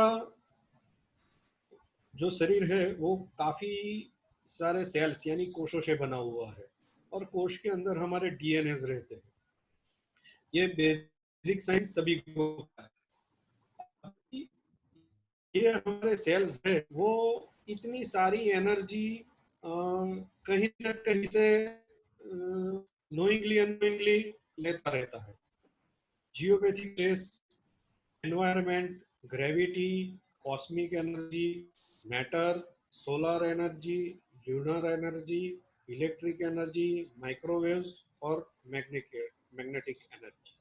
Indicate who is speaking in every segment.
Speaker 1: हमारा जो शरीर है वो काफी सारे सेल्स यानी कोशों से बना हुआ है, और कोश के अंदर हमारे डीएनएस रहते हैं। ये बेसिक साइंस सभी को पता है। ये हमारे सेल्स है वो इतनी सारी एनर्जी कहीं ना कहीं से नोइंगली अननोइंगली लेता रहता है। Geopathic stress, environment, gravity, cosmic energy, matter, solar energy, lunar energy, electric energy, microwaves और मैग्नेटिक एनर्जी।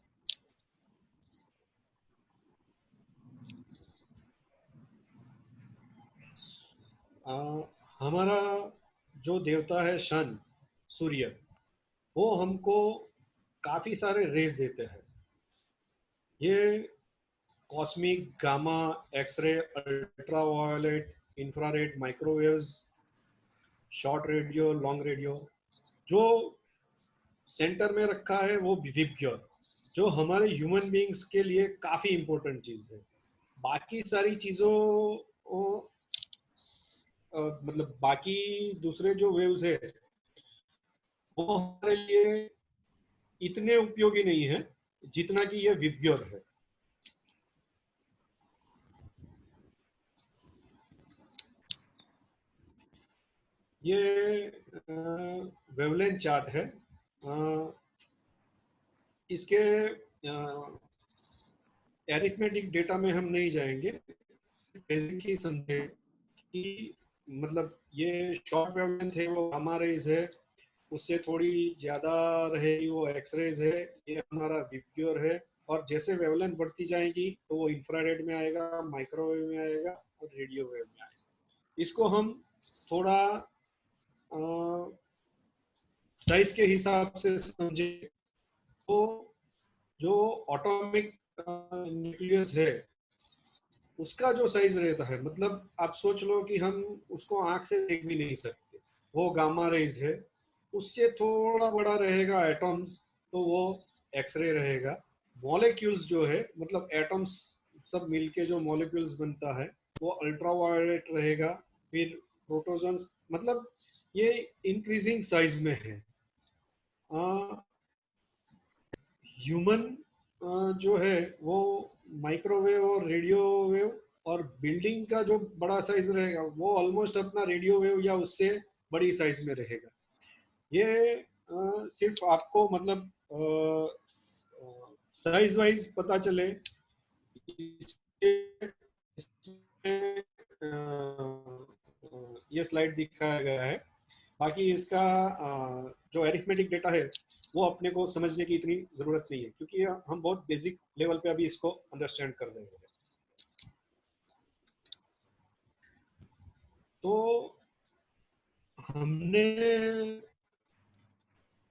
Speaker 1: हमारा जो देवता है सन, सूर्य, वो हमको काफी सारे रेज देते हैं। ये cosmic, gamma, X ray, ultraviolet, infrared, microwaves, short radio, long radio. जो सेंटर में रखा है वो विब्ग्योर, जो हमारे ह्यूमन बीइंग्स के लिए काफी इंपॉर्टेंट चीज है। बाकी सारी चीजों मतलब बाकी दूसरे जो वेव्स है वो हमारे लिए इतने उपयोगी नहीं है जितना कि ये विब्ग्योर है। ये वेवलेंथ चार्ट है। इसके एरिथमेटिक डेटा में हम नहीं जाएंगे, बेसिक ही समझे कि मतलब ये शॉर्ट वेवलेंथ है वो गामा रेज है, उससे थोड़ी ज्यादा रहेगी वो एक्स रेज है, ये हमारा विब्ग्योर है। और जैसे वेवलेंथ बढ़ती जाएगी तो वो इंफ्रारेड में आएगा, माइक्रोवेव में आएगा और रेडियो वेव में आएगा। इसको हम थोड़ा साइज के हिसाब से समझे तो जो एटॉमिक न्यूक्लियस है उसका जो साइज रहता है, मतलब आप सोच लो कि हम उसको आंख से देख भी नहीं सकते, वो गामा रेज है। उससे थोड़ा बड़ा रहेगा एटॉम्स, तो वो एक्सरे रहेगा। मॉलिक्यूल्स जो है मतलब एटॉम्स सब मिलके जो मॉलिक्यूल्स बनता है वो अल्ट्रावायलेट रहेगा। फिर प्रोटोजन्स, मतलब ये इंक्रीजिंग साइज में है। ह्यूमन जो है वो माइक्रोवेव और रेडियो वेव, और बिल्डिंग का जो बड़ा साइज रहेगा वो ऑलमोस्ट अपना रेडियो वेव या उससे बड़ी साइज में रहेगा। ये सिर्फ आपको मतलब साइज वाइज पता चले, इसमें ये स्लाइड दिखाया गया है। बाकी इसका जो एरिथमेटिक डेटा है वो अपने को समझने की इतनी जरूरत नहीं है, क्योंकि हम बहुत बेसिक लेवल पे अभी इसको अंडरस्टैंड कर रहे हैं। तो हमने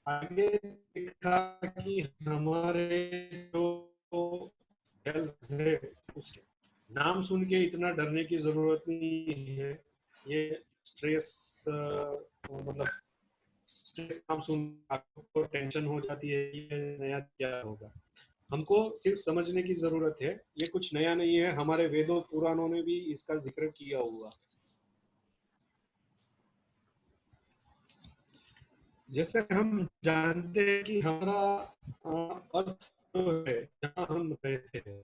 Speaker 1: आगे देखा कि हमारे जो सेल्स है उसके नाम सुन के इतना डरने की जरूरत नहीं है। ये स्ट्रेस मतलब स्ट्रेस नाम सुन आपको टेंशन हो जाती है, ये नया क्या होगा। हमको सिर्फ समझने की जरूरत है, ये कुछ नया नहीं है, हमारे वेदों पुराणों में भी इसका जिक्र किया हुआ। जैसे हम जानते हैं कि हमारा अर्थ जो है जहाँ हम रहते हैं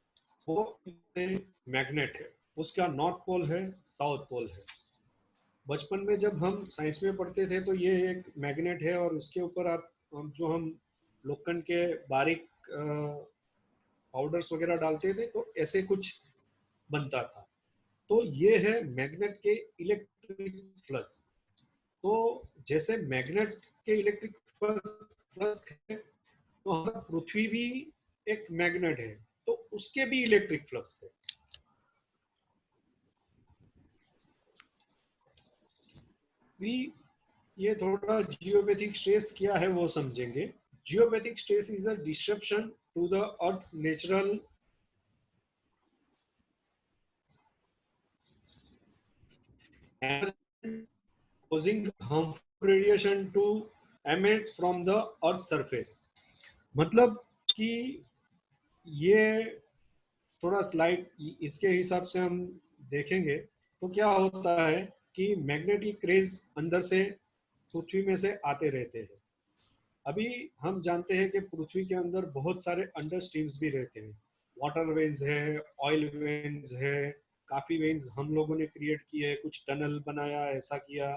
Speaker 1: वो मैग्नेट है, उसका नॉर्थ पोल है, साउथ पोल है। बचपन में जब हम साइंस में पढ़ते थे तो ये एक मैग्नेट है और उसके ऊपर आप जो हम लोखंड के बारीक पाउडर्स वगैरह डालते थे तो ऐसे कुछ बनता था। तो ये है मैग्नेट के इलेक्ट्रिक फ्लक्स। तो जैसे मैग्नेट के इलेक्ट्रिक फ्लक्स है तो हमारा पृथ्वी भी एक मैग्नेट है, तो उसके भी इलेक्ट्रिक फ्लक्स है। भी ये थोड़ा जियोपैथिक स्ट्रेस क्या है वो समझेंगे। Geopathic stress is a disruption to the earth natural causing harmful radiation to emit from the earth surface। मतलब कि ये थोड़ा स्लाइड इसके हिसाब से हम देखेंगे तो क्या होता है कि मैग्नेटिक रेज अंदर से पृथ्वी में से आते रहते हैं। अभी हम जानते हैं कि पृथ्वी के अंदर बहुत सारे अंडर स्ट्रीम्स भी रहते हैं। वाटर वेन्स है, ऑयल वेन्स है, काफी वेन्स हम लोगों ने क्रिएट किए, कुछ टनल बनाया, ऐसा किया।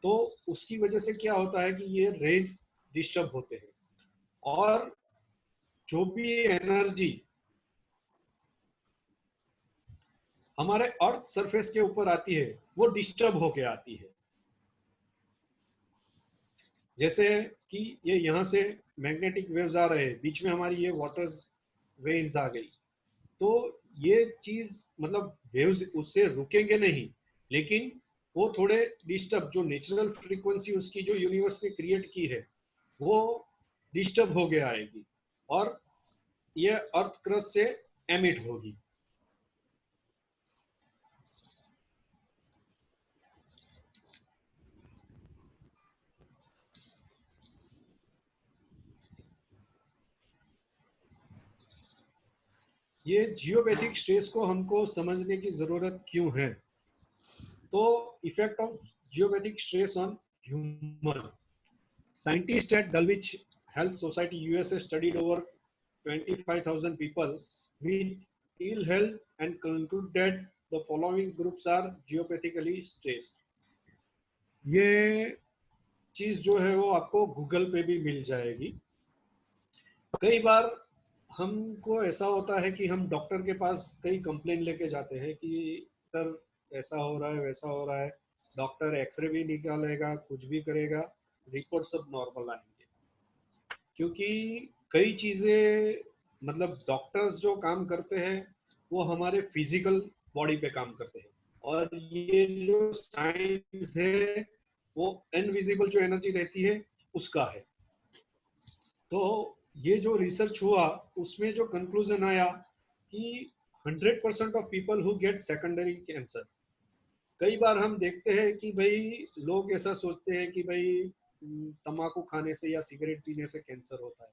Speaker 1: तो उसकी वजह से क्या होता है कि ये रेज डिस्टर्ब होते हैं, और जो भी एनर्जी हमारे अर्थ सरफेस के ऊपर आती है वो डिस्टर्ब होके आती है। जैसे कि ये यहाँ से मैग्नेटिक वेव्स आ रहे हैं, बीच में हमारी ये वाटर वेव्स आ गई, तो ये चीज मतलब वेव्स उससे रुकेंगे नहीं, लेकिन वो थोड़े डिस्टर्ब, जो नेचुरल फ्रीक्वेंसी उसकी जो यूनिवर्स ने क्रिएट की है वो डिस्टर्ब हो गया आएगी, और ये अर्थ क्रस्ट से एमिट होगी। ये जियोपैथिक स्ट्रेस को हमको समझने की जरूरत क्यों है? तो effect of geopathic stress on human. Scientists at Dulwich Health Society USA studied over 25,000 people with ill health and concluded that the following groups are geopathically stressed. ये चीज जो है वो आपको गूगल पे भी मिल जाएगी। कई बार हमको ऐसा होता है कि हम डॉक्टर के पास कई कंप्लेन लेके जाते हैं कि सर ऐसा हो रहा है, वैसा हो रहा है। डॉक्टर एक्सरे भी निकालेगा, कुछ भी करेगा, रिपोर्ट सब नॉर्मल आएंगे, क्योंकि कई चीजें मतलब डॉक्टर्स जो काम करते हैं वो हमारे फिजिकल बॉडी पे काम करते हैं, और ये जो साइंस है वो इनविजिबल जो एनर्जी रहती है उसका है। तो ये जो रिसर्च हुआ उसमें जो कंक्लूजन आया कि 100% of people who get secondary cancer. कई बार हम देखते हैं कि भाई लोग ऐसा सोचते हैं कि भाई तम्बाकू खाने से या सिगरेट पीने से कैंसर होता है,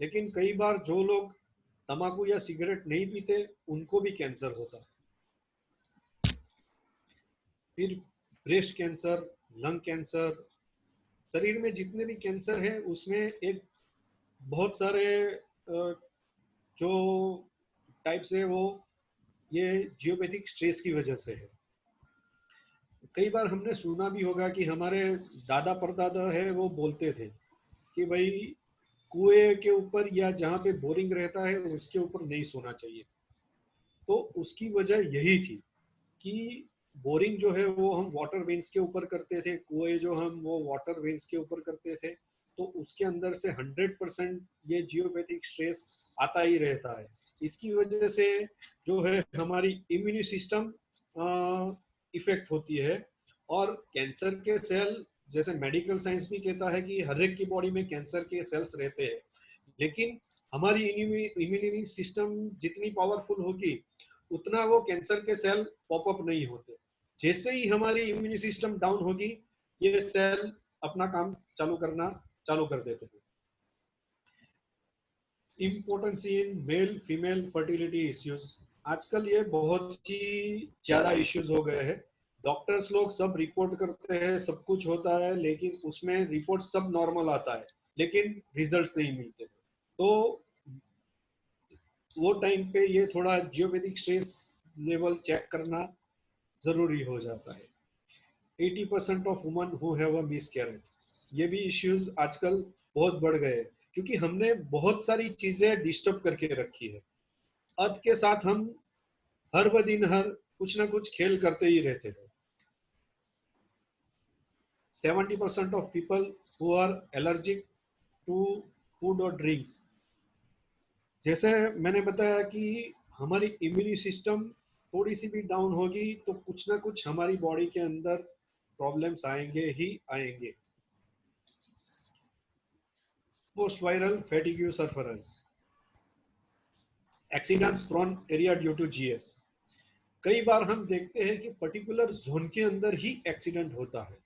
Speaker 1: लेकिन कई बार जो लोग तम्बाकू या सिगरेट नहीं पीते उनको भी कैंसर होता है। फिर ब्रेस्ट कैंसर, लंग कैंसर, शरीर में जितने भी कैंसर है उसमें एक बहुत सारे जो टाइप्स है वो ये जियोपैथिक स्ट्रेस की वजह से है। कई बार हमने सुना भी होगा कि हमारे दादा परदादा है वो बोलते थे कि भाई कुएं के ऊपर या जहाँ पे बोरिंग रहता है उसके ऊपर नहीं सोना चाहिए। तो उसकी वजह यही थी कि बोरिंग जो है वो हम वाटर वेन्स के ऊपर करते थे, कुएं जो हम वो वाटर वेन्स के ऊपर करते थे, तो उसके अंदर से 100% ये जियोपैथिक स्ट्रेस आता ही रहता है। इसकी वजह से जो है हमारी इम्यून सिस्टम इफेक्ट होती है, और कैंसर के सेल, जैसे मेडिकल साइंस भी कहता है कि हर एक की बॉडी में कैंसर के सेल्स रहते हैं, लेकिन हमारी इम्यूनिटी सिस्टम जितनी पावरफुल होगी उतना वो कैंसर के सेल पॉपअप नहीं होते। जैसे ही हमारी इम्यून सिस्टम डाउन होगी ये सेल अपना काम चालू करना चालू कर देते हैं। Importance in male female fertility issues. आजकल ये बहुत ही ज्यादा इश्यूज हो गए हैं। डॉक्टर्स लोग सब रिपोर्ट करते हैं, सब कुछ होता है, लेकिन उसमें रिपोर्ट सब नॉर्मल आता है लेकिन रिजल्ट्स नहीं मिलते। तो वो टाइम पे ये थोड़ा जियोपैथिक स्ट्रेस लेवल चेक करना जरूरी हो जाता है। 80% of woman who have a miscarriage, ये भी इश्यूज आजकल बहुत बढ़ गए हैं, क्योंकि हमने बहुत सारी चीजें डिस्टर्ब करके रखी है। अर्थ के साथ हम हर ब दिन हर कुछ ना कुछ खेल करते ही रहते हैं। 70% of people who are allergic to food और ड्रिंक्स। जैसे मैंने बताया कि हमारी इम्यून सिस्टम थोड़ी सी भी डाउन होगी तो कुछ ना कुछ हमारी बॉडी के अंदर प्रॉब्लम्स आएंगे ही आएंगे। Post viral fatigue sufferers, accidents prone area due to GS. कई बार हम देखते हैं कि पर्टिकुलर जोन के अंदर ही एक्सीडेंट होता है,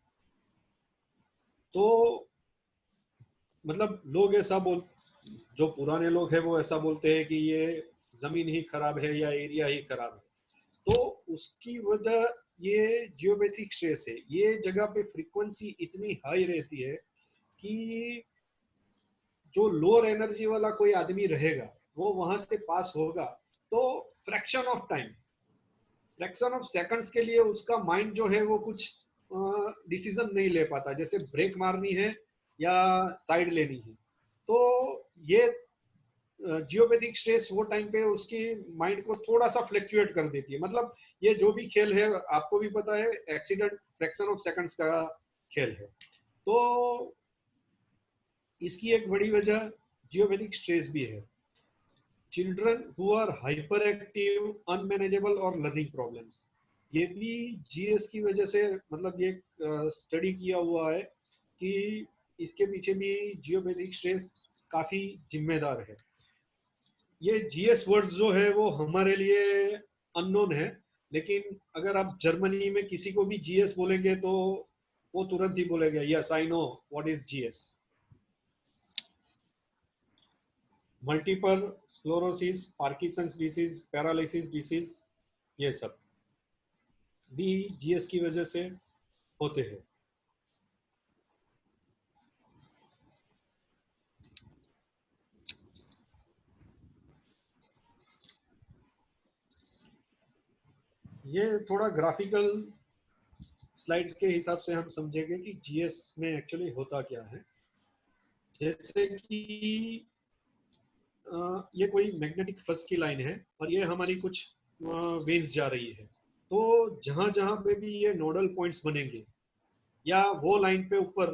Speaker 1: तो मतलब लोग ऐसा बोल जो पुराने लोग हैं वो ऐसा बोलते हैं कि ये जमीन ही खराब है या एरिया ही खराब है। तो उसकी वजह ये जियोपैथिक स्ट्रेस है। ये जगह पे फ्रीक्वेंसी इतनी हाई रहती है कि जो लोअर एनर्जी वाला कोई आदमी रहेगा वो वहां से पास होगा तो fraction of time, fraction of seconds के लिए उसका माइंड जो है वो कुछ डिसीजन नहीं ले पाता, जैसे ब्रेक मारनी है या साइड लेनी है। तो ये जियोपैथिक स्ट्रेस वो टाइम पे उसकी माइंड को थोड़ा सा फ्लक्चुएट कर देती है। मतलब ये जो भी खेल है आपको भी पता है, एक्सीडेंट फ्रैक्शन ऑफ सेकंड्स का खेल है। तो इसकी एक बड़ी वजह जियोपैथिक स्ट्रेस भी है। Children who are hyper active, unmanageable और लर्निंग प्रॉब्लम्स, ये भी जीएस की वजह से, मतलब ये स्टडी किया हुआ है कि इसके पीछे भी जियोपैथिक स्ट्रेस काफी जिम्मेदार है। ये जीएस वर्ड्स जो है वो हमारे लिए अननोन है, लेकिन अगर आप जर्मनी में किसी को भी जीएस बोलेंगे तो वो तुरंत ही बोलेगा yes I know what is GS. Multiple sclerosis, Parkinson's disease, paralysis disease, ये सब भी जीएस की वजह से होते हैं। ये थोड़ा ग्राफिकल स्लाइड्स के हिसाब से हम समझेंगे कि जीएस में एक्चुअली होता क्या है। जैसे कि ये कोई मैग्नेटिक फ्लक्स की लाइन है और ये हमारी कुछ वेन्स जा रही है। तो जहां जहां पे भी ये नोडल पॉइंट्स बनेंगे या वो लाइन पे ऊपर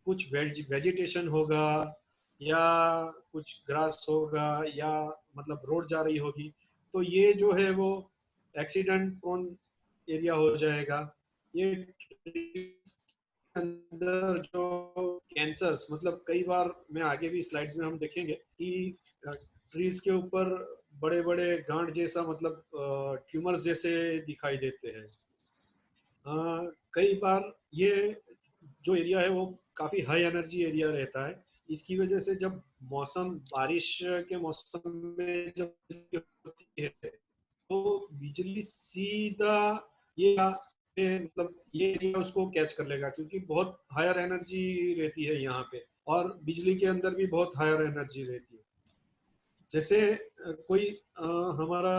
Speaker 1: कुछ वेजिटेशन होगा या कुछ ग्रास होगा या मतलब रोड जा रही होगी, तो ये जो है वो एक्सीडेंट प्रोन एरिया हो जाएगा। ये अंदर जो कैंसर्स, मतलब कई बार मैं आगे भी स्लाइड्स में हम देखेंगे कि ट्रीज के ऊपर बड़े बड़े गांठ जैसा, मतलब ट्यूमर्स जैसे दिखाई देते हैं। कई बार ये जो एरिया है वो काफी हाई एनर्जी एरिया रहता है। इसकी वजह से जब मौसम, बारिश के मौसम में जब होती है तो बिजली सीधा ये मतलब ये एरिया उसको कैच कर लेगा, क्योंकि बहुत हायर एनर्जी रहती है यहाँ पे और बिजली के अंदर भी बहुत हायर एनर्जी रहती है। जैसे कोई हमारा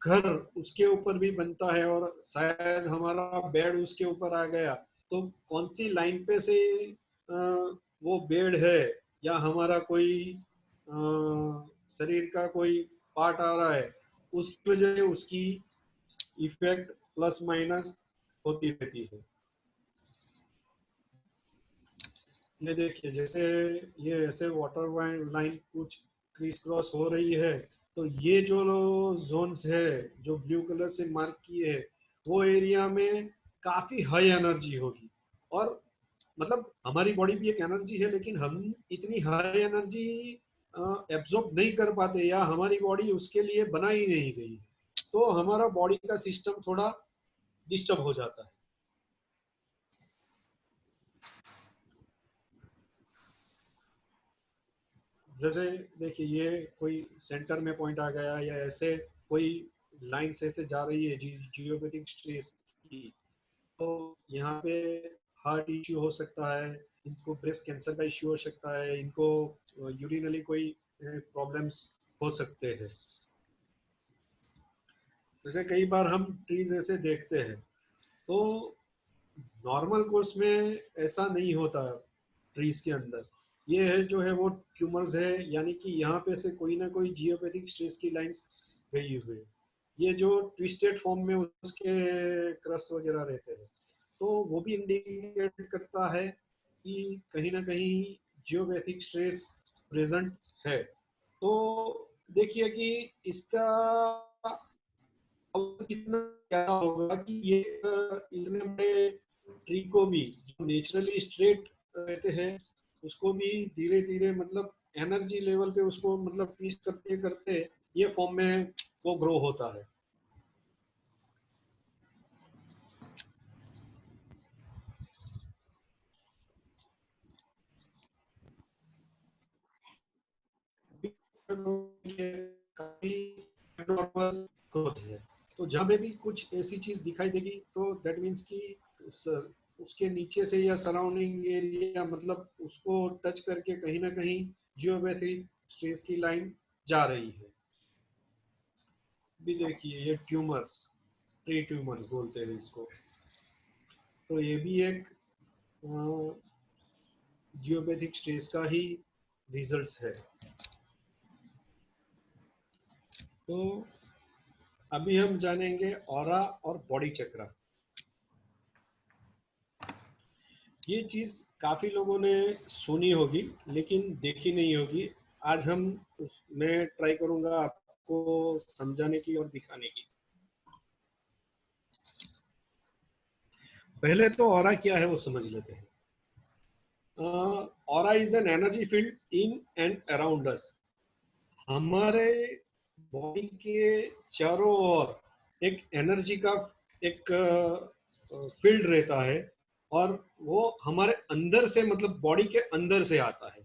Speaker 1: घर उसके ऊपर भी बनता है और शायद हमारा बेड उसके ऊपर आ गया, तो कौन सी लाइन पे से वो बेड है या हमारा कोई शरीर का कोई पार्ट आ रहा है, उसकी वजह से उसकी इफेक्ट प्लस माइनस होती रहती है। ये देखिए, जैसे ये ऐसे वाटर लाइन कुछ क्रीस क्रॉस हो रही है, तो ये जो जोन्स है जो ब्लू कलर से मार्क किए है, वो एरिया में काफी हाई एनर्जी होगी। और मतलब हमारी बॉडी भी एक एनर्जी है, लेकिन हम इतनी हाई एनर्जी एब्जॉर्ब नहीं कर पाते या हमारी बॉडी उसके लिए बना ही नहीं गई है। तो हमारा बॉडी का सिस्टम थोड़ा डिस्टर्ब हो जाता है। जैसे देखिए, ये कोई सेंटर में पॉइंट आ गया या ऐसे कोई लाइन से ऐसे जा रही है जियोपैथिक स्ट्रेस की, तो यहाँ पे हार्ट इश्यू हो सकता है, इनको ब्रेस्ट कैंसर का इश्यू हो सकता है, इनको यूरिनली कोई प्रॉब्लम्स हो सकते हैं। जैसे कई बार हम ट्रीज ऐसे देखते हैं, तो नॉर्मल कोर्स में ऐसा नहीं होता ट्रीज के अंदर। ये है जो है वो ट्यूमर्स है, यानी कि यहाँ पे से कोई ना कोई जियोपैथिक स्ट्रेस की लाइंस गई हुई है। ये जो ट्विस्टेड फॉर्म में उसके क्रस्ट वगैरह रहते हैं, तो वो भी इंडिकेट करता है कि कहीं ना कहीं जियोपैथिक स्ट्रेस प्रेजेंट है। तो देखिए कि इसका अब कितना क्या होगा कि ये इतने बड़े ट्री को भी जो नेचुरली स्ट्रेट रहते हैं उसको भी धीरे धीरे, मतलब एनर्जी लेवल पे उसको मतलब ट्विस्ट करते करते ये फॉर्म में वो ग्रो होता है। काफी तो जहाँ पे भी कुछ ऐसी चीज दिखाई देगी तो दैट मीन्स कि उसके नीचे से या सराउंडिंग एरिया मतलब उसको टच करके कहीं ना कहीं जियोमेट्रिक स्ट्रेस की लाइन जा रही है। भी देखिए ये ट्यूमर्स, ट्री ट्यूमर्स बोलते हैं इसको, तो ये भी एक जियोपैथिक स्ट्रेस का ही रिजल्ट्स है। तो अभी हम जानेंगे ऑरा और बॉडी चक्रा। ये चीज काफी लोगों ने सुनी होगी लेकिन देखी नहीं होगी। आज हम मैं ट्राई करूंगा आपको समझाने की और दिखाने की। पहले तो ऑरा क्या है वो समझ लेते हैं। Aura is an energy field in and around us. हमारे बॉडी के चारों ओर एक एनर्जी का एक फील्ड रहता है और वो हमारे अंदर से मतलब बॉडी के अंदर से आता है।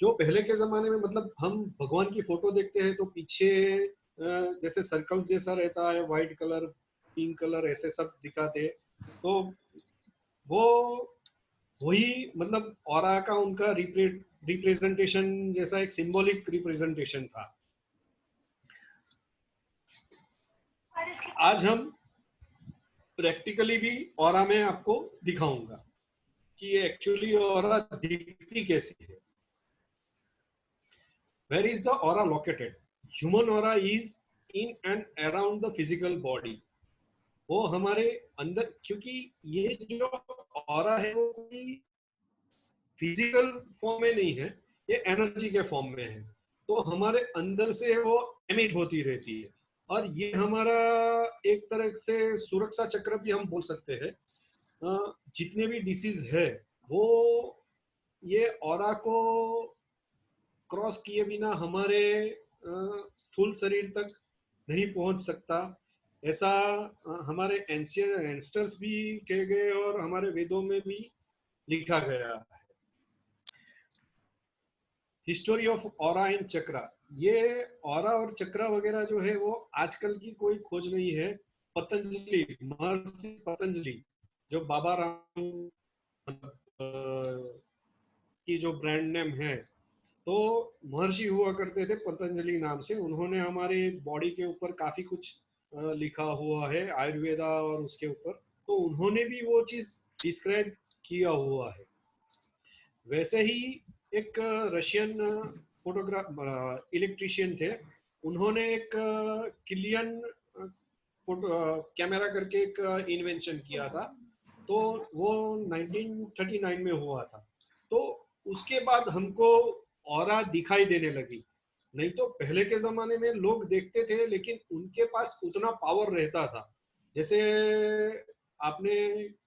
Speaker 1: जो पहले के जमाने में मतलब हम भगवान की फोटो देखते हैं तो पीछे जैसे सर्कल्स जैसा रहता है, व्हाइट कलर पिंक कलर ऐसे सब दिखाते, तो वो वही मतलब ऑरा का उनका रिप्रेजेंटेशन जैसा एक सिंबॉलिक रिप्रेजेंटेशन था। आज हम प्रैक्टिकली भी ऑरा में आपको दिखाऊंगा कि ये एक्चुअली ऑरा दिखती कैसी है। Where is the aura located? Human aura is in and around the physical body. वो हमारे अंदर, क्योंकि ये जो ऑरा है वो कोई फिजिकल फॉर्म में नहीं है, ये एनर्जी के फॉर्म में है। तो हमारे अंदर से वो एमिट होती रहती है और ये हमारा एक तरह से सुरक्षा चक्र भी हम बोल सकते हैं। जितने भी डिसीज है वो ये ऑरा को क्रॉस किए बिना हमारे स्थूल शरीर तक नहीं पहुंच सकता। ऐसा हमारे एंसेस्टर्स भी कहे गए और हमारे वेदों में भी लिखा गया है। हिस्टोरी ऑफ ऑरा एंड चक्रा। ये ऑरा और चक्रा वगैरह जो है वो आजकल की कोई खोज नहीं है। पतंजलि, महर्षि पतंजलि जो बाबा राम की जो ब्रांड नेम है, तो महर्षि हुआ करते थे पतंजलि नाम से। उन्होंने हमारे बॉडी के ऊपर काफी कुछ लिखा हुआ है आयुर्वेदा और उसके ऊपर, तो उन्होंने भी वो चीज डिस्क्राइब किया हुआ है। वैसे ही एक रशियन फोटोग्राफ इलेक्ट्रिशियन थे, उन्होंने एक किलियन कैमरा करके एक इन्वेंशन किया था, तो वो 1939 में हुआ था। तो उसके बाद हमको ऑरा दिखाई देने लगी। नहीं तो पहले के जमाने में लोग देखते थे लेकिन उनके पास उतना पावर रहता था। जैसे आपने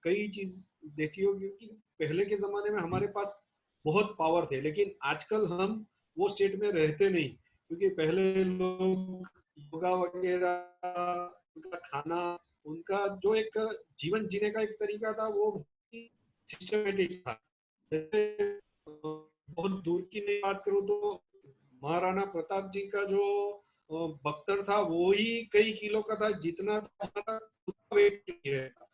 Speaker 1: कई चीज देखी होगी कि पहले के जमाने में हमारे पास बहुत पावर थे, लेकिन आजकल हम वो स्टेट में रहते नहीं, क्योंकि पहले लोग योगा वगैरह, उनका खाना, उनका जो एक जीवन जीने का एक तरीका था वो सिस्टमेटिक था। बहुत दूर की नहीं बात करूं तो महाराणा प्रताप जी का जो बख्तर था वो ही कई किलो का था, जितना वेट नहीं रहता,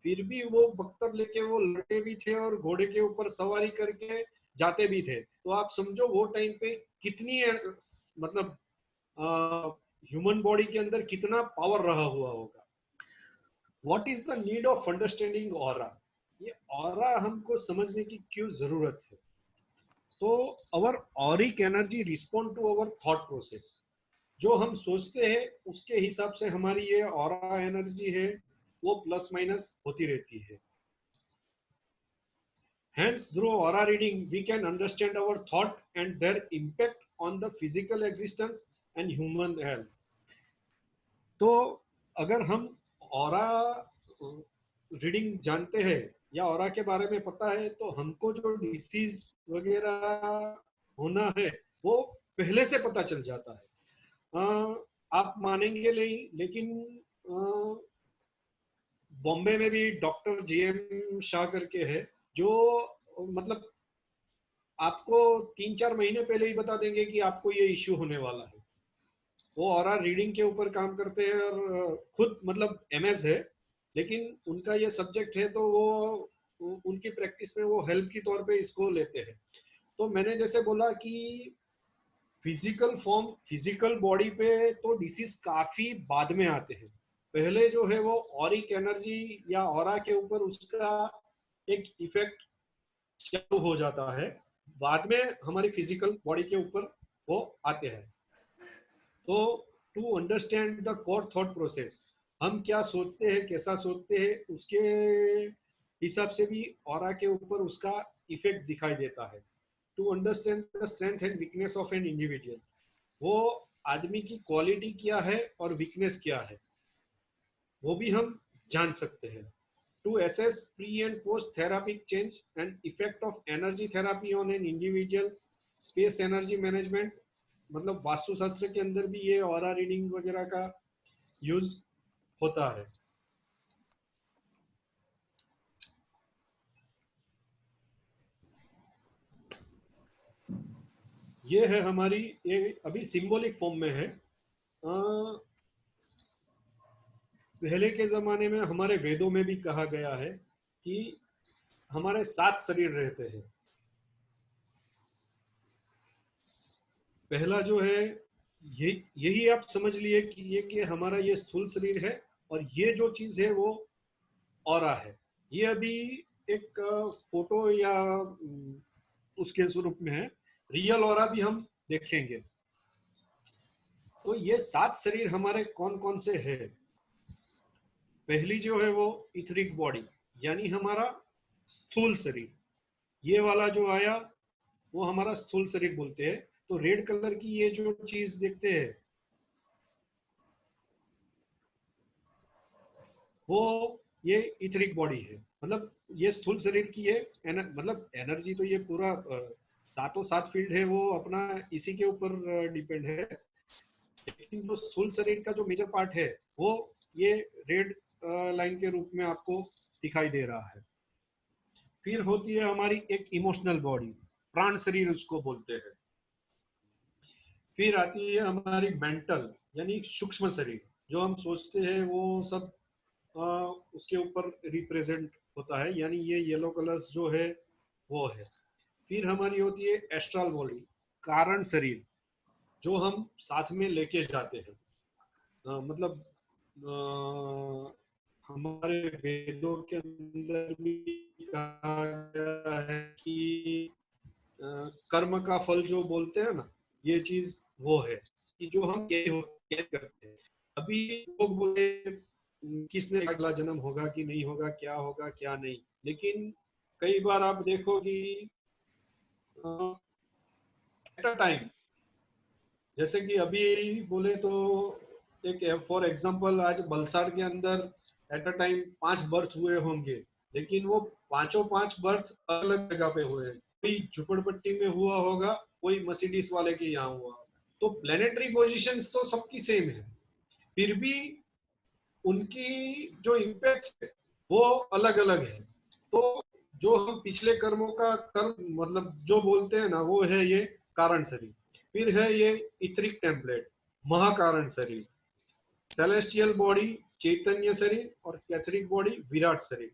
Speaker 1: फिर भी वो बख्तर लेके वो लड़ते भी थे और घोड़े के ऊपर सवारी करके जाते भी थे। तो आप समझो वो टाइम पे कितनी मतलब ह्यूमन बॉडी के अंदर कितना पावर रहा हुआ होगा। What is the need of understanding aura? ये ऑरा हमको समझने की क्यों जरूरत है? तो our auric energy respond to our thought process. जो हम सोचते हैं उसके हिसाब से हमारी ये ऑरा एनर्जी है वो प्लस माइनस होती रहती है। Hence, through aura reading, we can understand our thought and their impact on the physical existence and human health. तो अगर हम ऑरा रीडिंग जानते हैं या ऑरा के बारे में पता है तो हमको जो डिसीज वगैरह होना है वो पहले से पता चल जाता है। आप मानेंगे नहीं लेकिन बॉम्बे में भी डॉक्टर जीएम शाह करके है, जो मतलब आपको 3-4 महीने पहले ही बता देंगे कि आपको ये इश्यू होने वाला है। वो ऑरा रीडिंग के ऊपर काम करते हैं और खुद मतलब एमएस है, लेकिन उनका ये सब्जेक्ट है तो वो उनकी प्रैक्टिस में वो हेल्प के तौर पे इसको लेते हैं। तो मैंने जैसे बोला कि फिजिकल फॉर्म, फिजिकल बॉडी पे तो डिसीज काफी बाद में आते हैं। पहले जो है वो ऑरिक एनर्जी या ऑरा के ऊपर उसका एक इफेक्ट चालू हो जाता है, बाद में हमारी फिजिकल बॉडी के ऊपर वो आते हैं। तो to understand the core thought process, हम क्या सोचते हैं, कैसा सोचते हैं, उसके हिसाब से भी ऑरा के ऊपर उसका इफेक्ट दिखाई देता है। To understand the strength and weakness of an individual, वो आदमी की क्वालिटी क्या है और वीकनेस क्या है, वो भी हम जान सकते हैं। To assess pre and post therapeutic change and effect of energy therapy on an individual, space energy management, मतलब वास्तुशास्त्र के अंदर भी ये ऑरा रीडिंग वगैरह का यूज होता है। ये है हमारी, ये अभी सिंबॉलिक फॉर्म में है। पहले के जमाने में हमारे वेदों में भी कहा गया है कि हमारे 7 शरीर रहते हैं। पहला जो है, ये यही आप समझ लिए कि हमारा ये स्थूल शरीर है, और ये जो चीज है वो ऑरा है। ये अभी एक फोटो या उसके स्वरूप में है, रियल ऑरा भी हम देखेंगे। तो ये 7 शरीर हमारे कौन कौन से हैं? पहली जो है वो इथरिक बॉडी, यानी हमारा स्थूल शरीर। ये वाला जो आया वो हमारा स्थूल शरीर बोलते हैं। तो रेड कलर की ये जो चीज देखते हैं वो ये इथरिक बॉडी है। मतलब ये स्थूल शरीर की है, मतलब एनर्जी तो ये पूरा सातों सात फील्ड है वो अपना इसी के ऊपर डिपेंड है। लेकिन जो स्थूल शरीर का जो मेजर पार्ट है वो ये रेड लाइन के रूप में आपको दिखाई दे रहा है। फिर होती है हमारी एक इमोशनल बॉडी, प्राण शरीर उसको बोलते हैं। फिर आती है हमारी मेंटल यानी सूक्ष्म शरीर, जो हम सोचते हैं वो सब उसके ऊपर रिप्रेजेंट होता है, यानी ये येलो कलर्स जो है वो है। फिर हमारी होती है एस्ट्रल बॉडी, कारण शरीर, जो हम साथ में लेके जाते हैं। मतलब हमारे वेदों के अंदर भी कहा गया है कि कर्म का फल जो बोलते हैं ना, ये चीज वो है कि जो हम क्या करते हैं। अभी लोग बोले किसने अगला जन्म होगा कि नहीं होगा क्या नहीं, लेकिन कई बार आप देखो कि एट अ टाइम, जैसे कि अभी बोले तो एक फॉर एग्जांपल आज बलसाड़ के अंदर एट अ टाइम 5 बर्थ हुए होंगे, लेकिन वो पांचों 5 बर्थ अलग जगह पे हुए हैं। कोई झुपड़पट्टी में हुआ होगा, कोई मर्सिडीज वाले के यहाँ हुआ। तो प्लेनेटरी पोजीशंस तो सबकी सेम है, फिर भी उनकी जो इम्पैक्ट है वो अलग अलग है। तो जो हम पिछले कर्मों का कर्म मतलब जो बोलते हैं ना, वो है ये कारण शरीर। फिर है ये इथरिक टेम्पलेट, महाकारण शरीर। सेलेस्टियल बॉडी चैतन्य शरीर, और कैथरिक बॉडी विराट शरीर।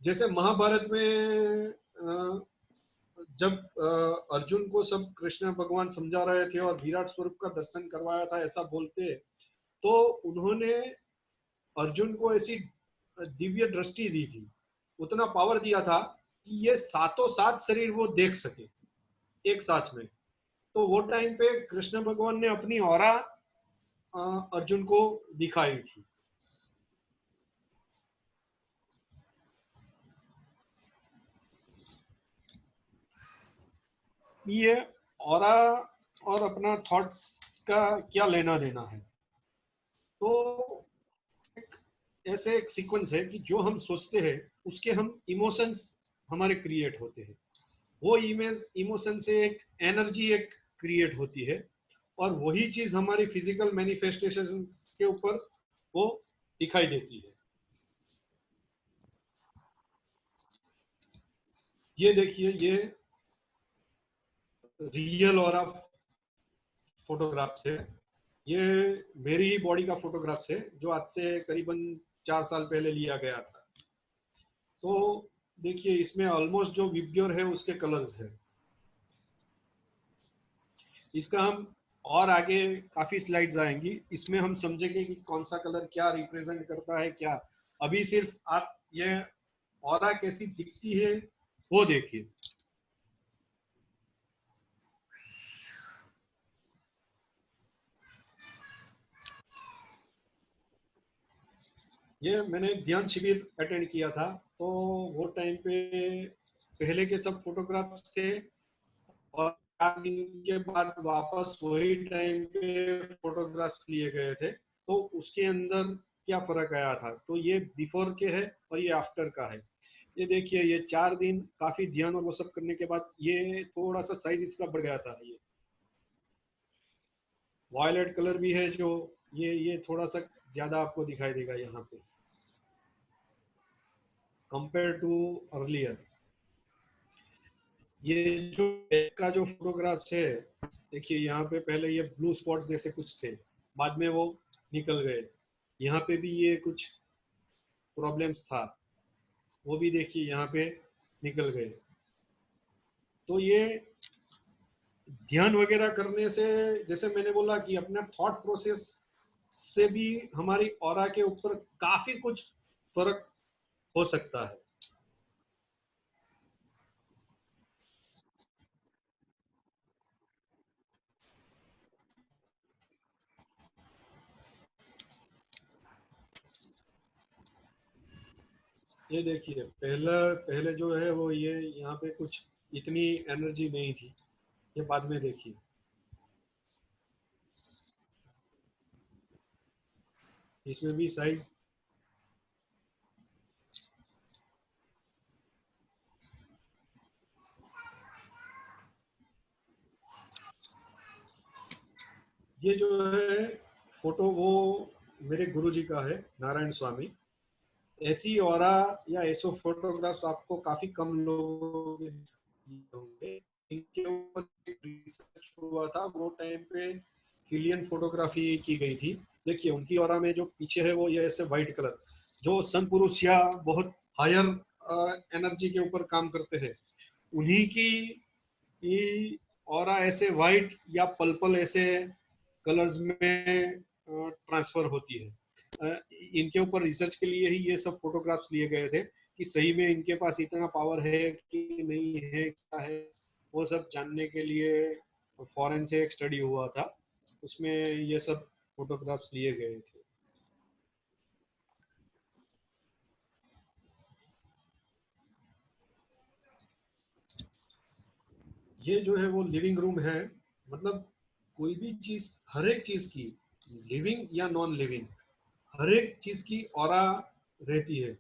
Speaker 1: जैसे महाभारत में जब अर्जुन को सब कृष्ण भगवान समझा रहे थे और विराट स्वरूप का दर्शन करवाया था ऐसा बोलते, तो उन्होंने अर्जुन को ऐसी दिव्य दृष्टि दी थी, उतना पावर दिया था कि ये सातों सात शरीर वो देख सके एक साथ में। तो वो टाइम पे कृष्ण भगवान ने अपनी ऑरा अर्जुन को दिखाई थी। ये ऑरा और अपना थॉट्स का क्या लेना देना है? तो एक ऐसे एक सीक्वेंस है कि जो हम सोचते हैं उसके हम इमोशंस हमारे क्रिएट होते हैं। वो इमेज इमोशन से एक एनर्जी एक क्रिएट होती है, और वही चीज हमारी फिजिकल मैनिफेस्टेशन के ऊपर वो दिखाई देती है। ये देखिए, ये रियल ऑरा फोटोग्राफ्स है। ये मेरी ही बॉडी का फोटोग्राफ्स है जो आज से करीबन 4 साल पहले लिया गया था। तो देखिए इसमें ऑलमोस्ट जो विबग्योर है उसके कलर्स है। इसका हम और आगे काफी स्लाइड्स आएंगी, इसमें हम समझेंगे कि कौन सा कलर क्या रिप्रेजेंट करता है क्या। अभी सिर्फ आप ये ऑरा कैसी दिखती है वो देखिए। ये मैंने एक ध्यान शिविर अटेंड किया था, तो वो टाइम पे पहले के सब फोटोग्राफ्स थे और 4 दिन के बाद वापस वही टाइम पे फोटोग्राफ्स लिए गए थे। तो उसके अंदर क्या फर्क आया था, तो ये बिफोर के है और ये आफ्टर का है। ये देखिए ये 4 दिन काफी ध्यान और वो सब करने के बाद ये थोड़ा सा साइज इसका बढ़ गया था। ये वायलेट कलर भी है जो ये थोड़ा सा ज्यादा आपको दिखाई देगा यहाँ पे कंपेयर टू अर्लियर। ये जो बैक का जो फोटोग्राफ्स है, देखिए यहाँ पे पहले ये ब्लू स्पॉट्स जैसे कुछ थे, बाद में वो निकल गए। यहाँ पे भी ये कुछ प्रॉब्लम्स था, वो भी देखिए यहाँ पे निकल गए। तो ये ध्यान वगैरह करने से, जैसे मैंने बोला कि अपना थॉट प्रोसेस से भी हमारी ऑरा के ऊपर काफी कुछ फर्क हो सकता है। ये देखिए पहला पहले जो है वो ये यहाँ पे कुछ इतनी एनर्जी नहीं थी, ये बाद में देखिए। इसमें भी साइज, ये जो है फोटो वो मेरे गुरुजी का है, नारायण स्वामी। ऐसी ऑरा या ऐसो फोटोग्राफ्स आपको काफी कम लोग होंगे। इनके ऊपर रिसर्च हुआ था वो टाइम पे, किलियन फोटोग्राफी की गई थी। देखिए उनकी ऑरा में जो पीछे है वो ये ऐसे व्हाइट कलर, जो सन पुरुष या बहुत हायर एनर्जी के ऊपर काम करते हैं, उन्हीं की ये ऑरा ऐसे व्हाइट या पर्पल ऐसे कलर्स में ट्रांसफर होती है। इनके ऊपर रिसर्च के लिए ही ये सब फोटोग्राफ्स लिए गए थे कि सही में इनके पास इतना पावर है कि नहीं है, क्या है, वो सब जानने के लिए फॉरेन से एक स्टडी हुआ था, उसमें ये सब फोटोग्राफ्स लिए गए थे। ये जो है वो लिविंग रूम है। मतलब कोई भी चीज, हर एक चीज की, लिविंग या नॉन लिविंग, हर एक चीज की ऑरा रहती है,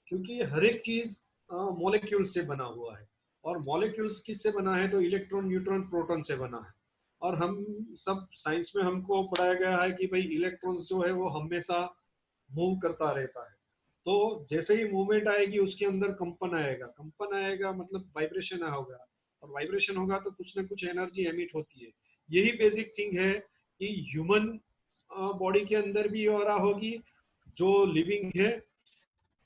Speaker 1: क्योंकि हर एक चीज मॉलिक्यूल से बना हुआ है। और मॉलिक्यूल्स किससे बना है, तो इलेक्ट्रॉन न्यूट्रॉन प्रोटॉन से बना है। और हम सब साइंस में हमको पढ़ाया गया है कि भाई इलेक्ट्रॉन्स जो है वो हमेशा मूव करता रहता है। तो जैसे ही मूवमेंट आएगी उसके अंदर कंपन आएगा, कंपन आएगा मतलब वाइब्रेशन होगा, और वाइब्रेशन होगा तो कुछ ना कुछ एनर्जी एमिट होती है। यही बेसिक थिंग है कि ह्यूमन बॉडी के अंदर भी ऑरा होगी जो लिविंग है,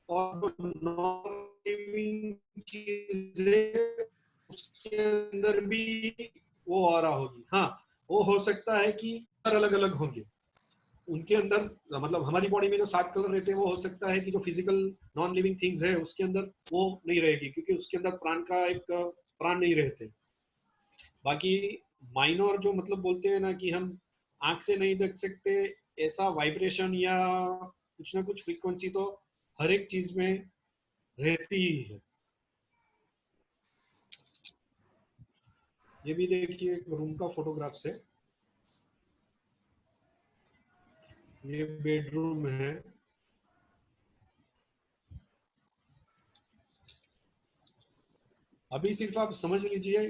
Speaker 1: और नॉन लिविंग चीज है उसके अंदर भी वो ऑरा होगी। हाँ, वो हो सकता है कि अलग अलग होंगे उनके अंदर। मतलब हमारी बॉडी में जो 7 कलर रहते हैं वो हो सकता है कि जो फिजिकल नॉन लिविंग थिंग्स है उसके अंदर वो नहीं रहेगी, क्योंकि उसके अंदर प्राण का एक प्राण नहीं रहते। बाकी माइनर जो मतलब बोलते हैं ना कि हम आंख से नहीं देख सकते, ऐसा वाइब्रेशन या कुछ ना कुछ फ्रीक्वेंसी तो हर एक चीज में रहती ही है। ये भी देखिए एक रूम का फोटोग्राफ्स है, ये बेडरूम है। अभी सिर्फ आप समझ लीजिए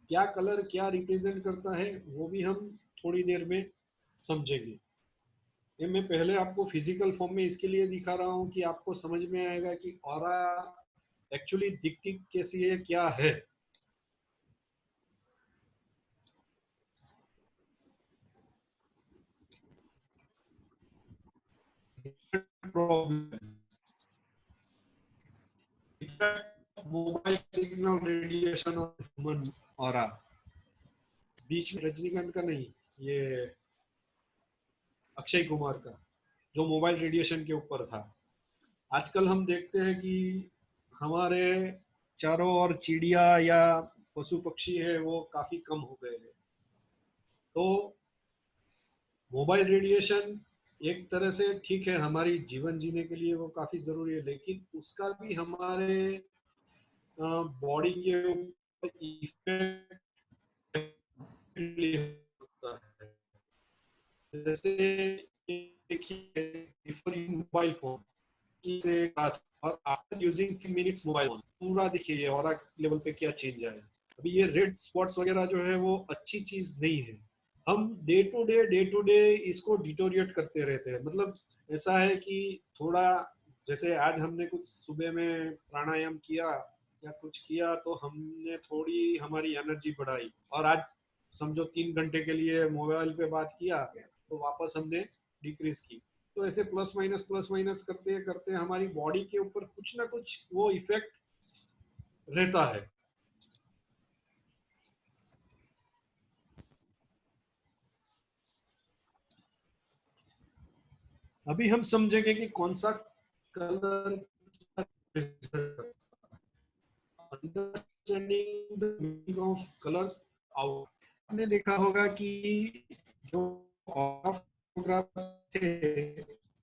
Speaker 1: क्या कलर क्या रिप्रेजेंट करता है, वो भी हम थोड़ी देर में समझेंगे। ये मैं पहले आपको फिजिकल फॉर्म में इसके लिए दिखा रहा हूँ कि आपको समझ में आएगा कि ऑरा एक्चुअली दिखती कैसी है, क्या है। Problem, mobile signal radiation on human aura. बीच में रजनीकांत का नहीं, ये अक्षय कुमार का, जो मोबाइल रेडिएशन के ऊपर था। आजकल हम देखते हैं कि हमारे चारों ओर चिड़िया या पशु पक्षी है वो काफी कम हो गए हैं। तो मोबाइल रेडिएशन एक तरह से ठीक है, हमारी जीवन जीने के लिए वो काफी जरूरी है, लेकिन उसका भी हमारे बॉडी के ऊपर इफेक्ट होता है। जैसे बिफोर यू मोबाइल फोन से और after using 3 minutes mobile phone, पूरा देखिए ऑरा लेवल पे क्या चेंज आया। अभी ये रेड स्पॉट्स वगैरह जो है वो अच्छी चीज नहीं है। हम डे टू डे इसको डिटोरिएट करते रहते हैं। मतलब ऐसा है कि थोड़ा, जैसे आज हमने कुछ सुबह में प्राणायाम किया या कुछ किया तो हमने थोड़ी हमारी एनर्जी बढ़ाई, और आज समझो 3 घंटे के लिए मोबाइल पे बात किया तो वापस हमने डिक्रीज की। तो ऐसे प्लस माइनस करते करते हमारी बॉडी के ऊपर कुछ ना कुछ वो इफेक्ट रहता है। अभी हम समझेंगे कि कौन सा colour, understanding the meaning of colours out. आपने देखा होगा कि जो फोटोग्राफ थे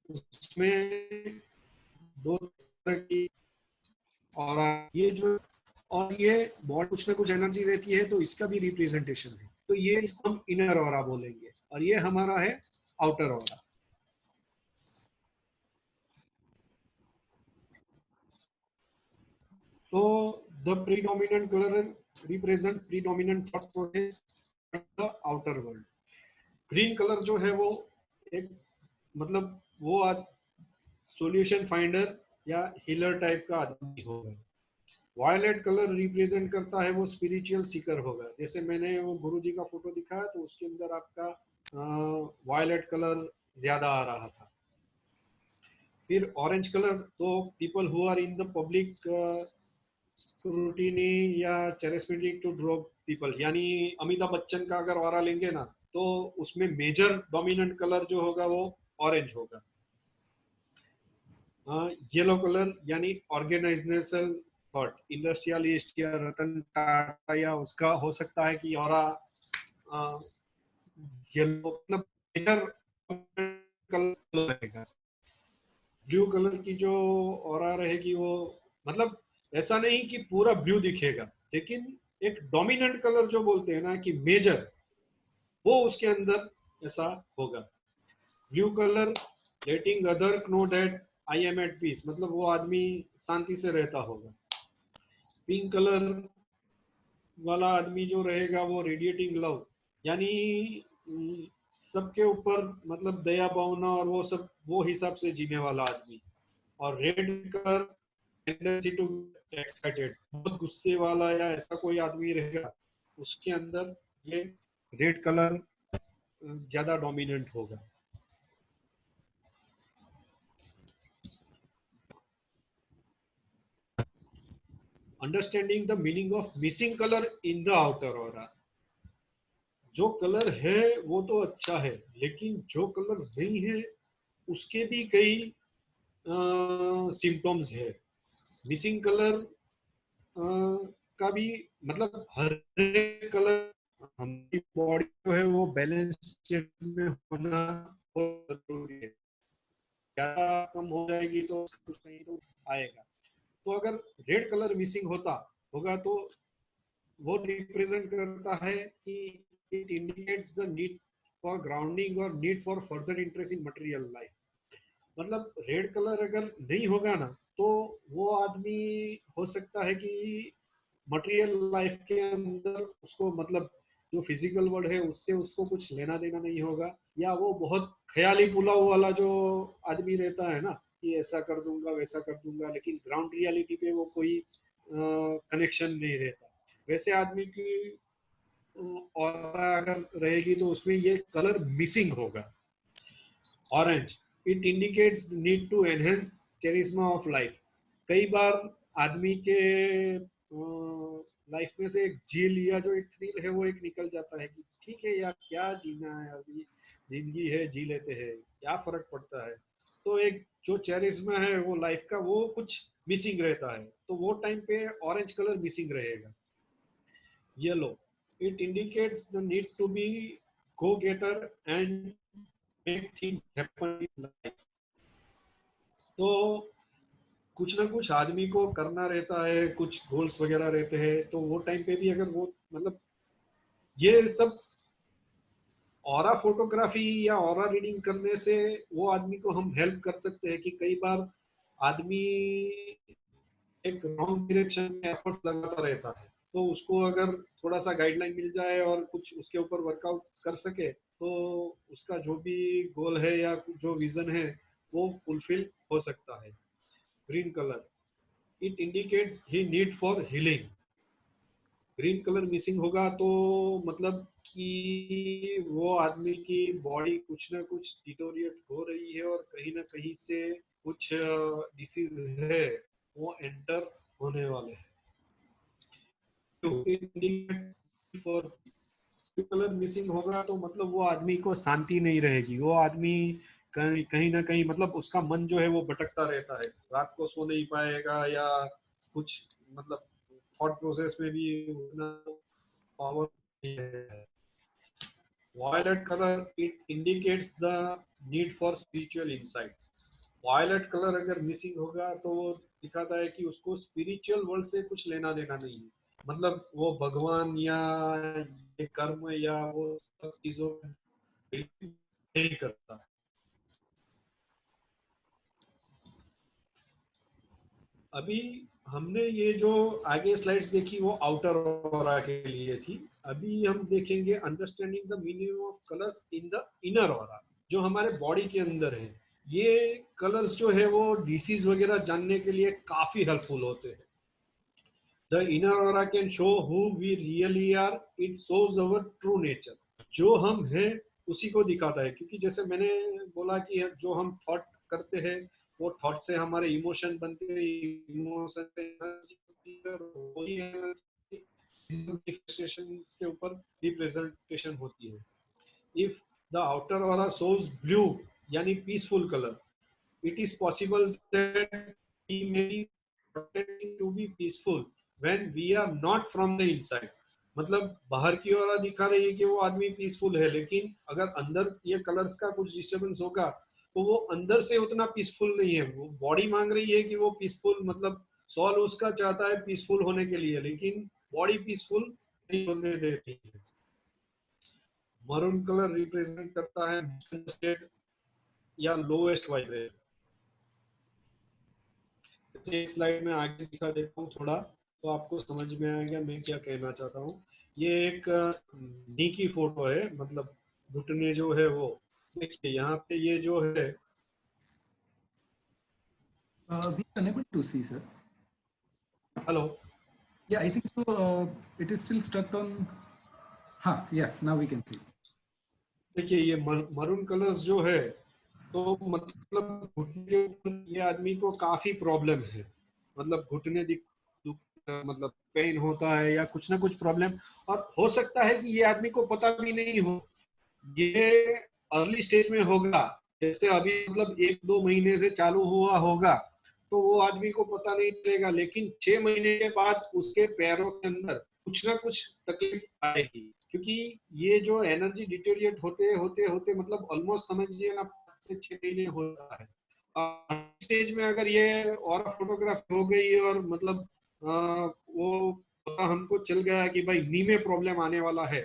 Speaker 1: उसमें दो तरह की, और ये जो, और ये बहुत कुछ ना कुछ एनर्जी रहती है, तो इसका भी रिप्रेजेंटेशन है। तो ये इसको हम इनर ऑरा बोलेंगे, और ये हमारा है आउटर ऑरा। तो the predominant colour represent predominant thought process the outer world. Green colour जो है वो एक, मतलब वो सॉल्यूशन फाइंडर या हीलर टाइप का आदमी होगा। वायलेट कलर रिप्रेजेंट करता है वो स्पिरिचुअल सीकर होगा। जैसे मैंने वो गुरु जी का फोटो दिखाया तो उसके अंदर आपका वायलेट कलर ज्यादा आ रहा था। फिर ऑरेंज कलर, तो people who are in the public scrutiny या चैरिस्मेटिक टू ड्रॉ पीपल, यानी अमिताभ बच्चन का अगर ऑरा लेंगे ना तो उसमें मेजर डोमिनेंट कलर जो होगा वो ऑरेंज होगा। येलो कलर यानी ऑर्गेनाइजेशनल थॉट, इंडस्ट्रियलिस्ट या रतन टाटा, या उसका हो सकता है कि और येलो, मतलब मेजर कलर रहेगा। ब्लू कलर की जो ऑरा रहेगी वो, मतलब ऐसा नहीं कि पूरा ब्लू दिखेगा, लेकिन एक डोमिनेंट कलर जो बोलते हैं ना कि मेजर, वो उसके अंदर ऐसा होगा। Blue colour letting other know that I am at peace, मतलब वो आदमी शांति से रहता होगा। पिंक कलर वाला आदमी जो रहेगा वो रेडिएटिंग लव, यानी सबके ऊपर मतलब दया भावना और वो सब, वो हिसाब से जीने वाला आदमी। और red colour tendency to excited, बहुत गुस्से वाला या ऐसा कोई आदमी रहेगा उसके अंदर ये रेड कलर ज्यादा डोमिनेंट होगा। Understanding the meaning of missing colour in the outer aura. जो कलर है वो तो अच्छा है, लेकिन जो कलर नहीं है उसके भी कई सिम्टम्स है। मिसिंग कलर का भी, मतलब हर कलर, हमारी बॉडी जो है वो बैलेंस स्टेट में होना बहुत जरूरी है। ज्यादा कम हो जाएगी तो कुछ नहीं तो आएगा। तो अगर रेड कलर मिसिंग होता होगा तो वो रिप्रेजेंट करता है कि it indicates the need for grounding और need for further interest in material life. मतलब रेड कलर अगर नहीं होगा ना तो वो आदमी हो सकता है कि मटेरियल लाइफ के अंदर उसको, मतलब जो फिजिकल वर्ल्ड है उससे उसको कुछ लेना देना नहीं होगा, या वो बहुत ख्याली पुलाव वाला जो आदमी रहता है ना कि ऐसा कर दूंगा वैसा कर दूंगा, लेकिन ग्राउंड रियलिटी पे वो कोई कनेक्शन नहीं रहता। वैसे आदमी की और अगर रहेगी तो उसमें ये कलर मिसिंग होगा। Orange, it indicates need to enhance charisma of life. कई बार आदमी के लाइफ में से एक झील या जो एक थ्रिल है वो एक निकल जाता है कि ठीक है यार, क्या जीना है अभी, जिंदगी है जी लेते हैं, क्या फर्क पड़ता है। तो एक जो चेरिस्मा है वो लाइफ का, वो कुछ मिसिंग रहता है, तो वो टाइम पे ऑरेंज कलर मिसिंग रहेगा। Yellow, it indicates the need to be go-getter and make things happen in life। तो कुछ ना कुछ आदमी को करना रहता है, कुछ गोल्स वगैरह रहते हैं, तो वो टाइम पे भी अगर वो मतलब ये सब ऑरा फोटोग्राफी या ऑरा रीडिंग करने से वो आदमी को हम हेल्प कर सकते हैं कि कई बार आदमी एक रॉन्ग डायरेक्शन में एफर्ट्स लगाता रहता है, तो उसको अगर थोड़ा सा गाइडलाइन मिल जाए और कुछ उसके ऊपर वर्कआउट कर सके, तो उसका जो भी गोल है या जो विजन है वो फुलफिल हो सकता है। Green colour, it indicates he need for healing. Green colour missing होगा तो मतलब कि वो आदमी की बॉडी कुछ ना कुछ डिटोरिएट हो रही है और कहीं ना कहीं से कुछ डिसीज है वो एंटर होने वाले हैं। फॉर कलर मिसिंग होगा तो मतलब वो आदमी को शांति नहीं रहेगी, वो आदमी कहीं कहीं ना कहीं मतलब उसका मन जो है वो भटकता रहता है, रात को सो नहीं पाएगा या कुछ मतलब थॉट प्रोसेस में भी उतना पावर नहीं है। Violet color, it indicates the need for spiritual insight। Violet colour अगर मिसिंग होगा तो वो दिखाता है कि उसको स्पिरिचुअल वर्ल्ड से कुछ लेना देना नहीं है, मतलब वो भगवान या ये कर्म या वो सब चीजों में बिल्कुल नहीं करता। अभी हमने ये जो आगे स्लाइड्स देखी वो आउटर ऑरा के लिए थी। अभी हम देखेंगे understanding the meaning of colours in the inner aura, जो हमारे बॉडी के अंदर है। ये कलर्स जो है वो डिसीज वगैरह जानने के लिए काफी हेल्पफुल होते हैं। The inner aura can show who we really are, it shows our true nature. जो हम हैं उसी को दिखाता है, क्योंकि जैसे मैंने बोला कि जो हम थॉट करते हैं वो थॉट से हमारे इमोशन बनते हैं, इमोशन से के ऊपर रिप्रेजेंटेशन होती है। If the outer aura shows blue यानी peaceful colour, it is possible that he may be pretending to be peaceful when we are not from the inside। मतलब बाहर की ओर दिखा रही है कि वो आदमी पीसफुल है, लेकिन अगर अंदर ये कलर्स का कुछ डिस्टर्बेंस होगा तो वो अंदर से उतना पीसफुल नहीं है। वो बॉडी मांग रही है कि वो पीसफुल, मतलब सॉल उसका चाहता है पीसफुल होने के लिए, लेकिन बॉडी पीसफुल नहीं होने देती है। मरून कलर रिप्रेजेंट करता है स्टेट या लोएस्ट वाइब्रेशन। एक स्लाइड में आगे दिखा देता हूँ थोड़ा, तो आपको समझ में आएगा मैं क्या कहना चाहता हूँ। ये एक नी की फोटो है, मतलब घुटने जो है वो देखिए यहाँ पे ये जो है।
Speaker 2: We are unable to see, sir.
Speaker 1: Hello,
Speaker 2: Yeah, I think so. It is still stuck on. Huh, yeah, now we can see.
Speaker 1: देखिए ये मरून कलर्स जो है, तो मतलब घुटने के ऊपर ये आदमी को काफी प्रॉब्लम है, मतलब घुटने मतलब पेन होता है या कुछ ना कुछ प्रॉब्लम। और हो सकता है कि ये आदमी को पता भी नहीं हो, ये अर्ली स्टेज में होगा, जैसे अभी मतलब 1-2 महीने से चालू हुआ होगा तो वो आदमी को पता नहीं चलेगा, लेकिन 6 महीने के बाद उसके पैरों के अंदर कुछ ना कुछ तकलीफ आएगी, क्योंकि ये जो एनर्जी डिटेरिएट होते होते होते मतलब ऑलमोस्ट समझिए ना 5 से 6 महीने होता है। स्टेज में अगर ये और फोटोग्राफ हो गई और मतलब वो पता हमको चल गया कि भाई नी में प्रॉब्लम आने वाला है,